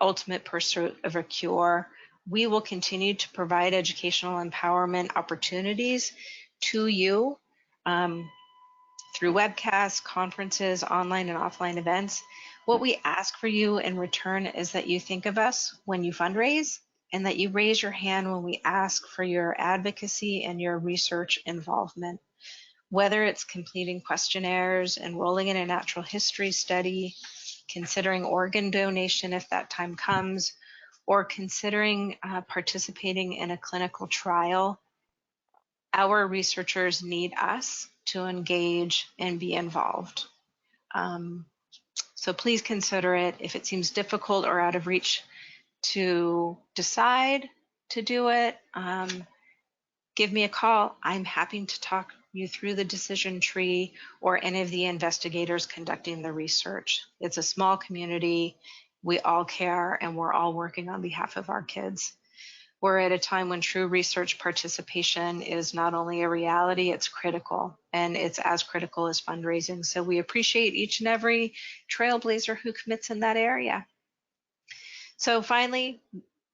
ultimate pursuit of a cure. We will continue to provide educational empowerment opportunities to you through webcasts, conferences, online and offline events. What we ask for you in return is that you think of us when you fundraise and that you raise your hand when we ask for your advocacy and your research involvement. Whether it's completing questionnaires, enrolling in a natural history study, considering organ donation if that time comes, or considering participating in a clinical trial, our researchers need us to engage and be involved. So please consider it. If it seems difficult or out of reach to decide to do it, give me a call. I'm happy to talk you through the decision tree or any of the investigators conducting the research. It's a small community. We all care and we're all working on behalf of our kids. We're at a time when true research participation is not only a reality, it's critical, and it's as critical as fundraising. So we appreciate each and every trailblazer who commits in that area. So finally,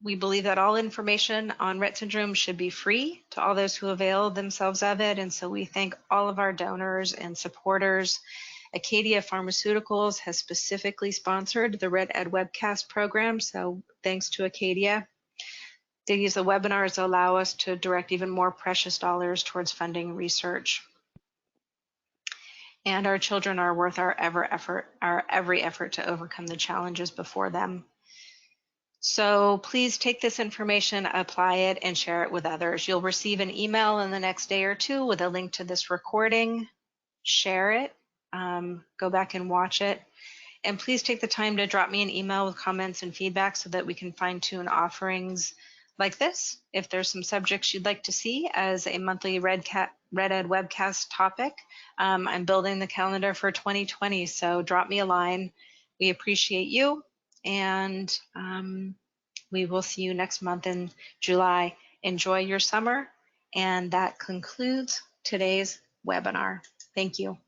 we believe that all information on Rett syndrome should be free to all those who avail themselves of it. And so we thank all of our donors and supporters. Acadia Pharmaceuticals has specifically sponsored the RettEd webcast program. So thanks to Acadia. These webinars allow us to direct even more precious dollars towards funding research. And our children are worth our every effort to overcome the challenges before them. So please take this information, apply it, and share it with others. You'll receive an email in the next day or two with a link to this recording. Share it, go back and watch it. And please take the time to drop me an email with comments and feedback so that we can fine-tune offerings like this. If there's some subjects you'd like to see as a monthly RettEd webcast topic, I'm building the calendar for 2020, so drop me a line. We appreciate you, and we will see you next month in July. Enjoy your summer, and that concludes today's webinar. Thank you.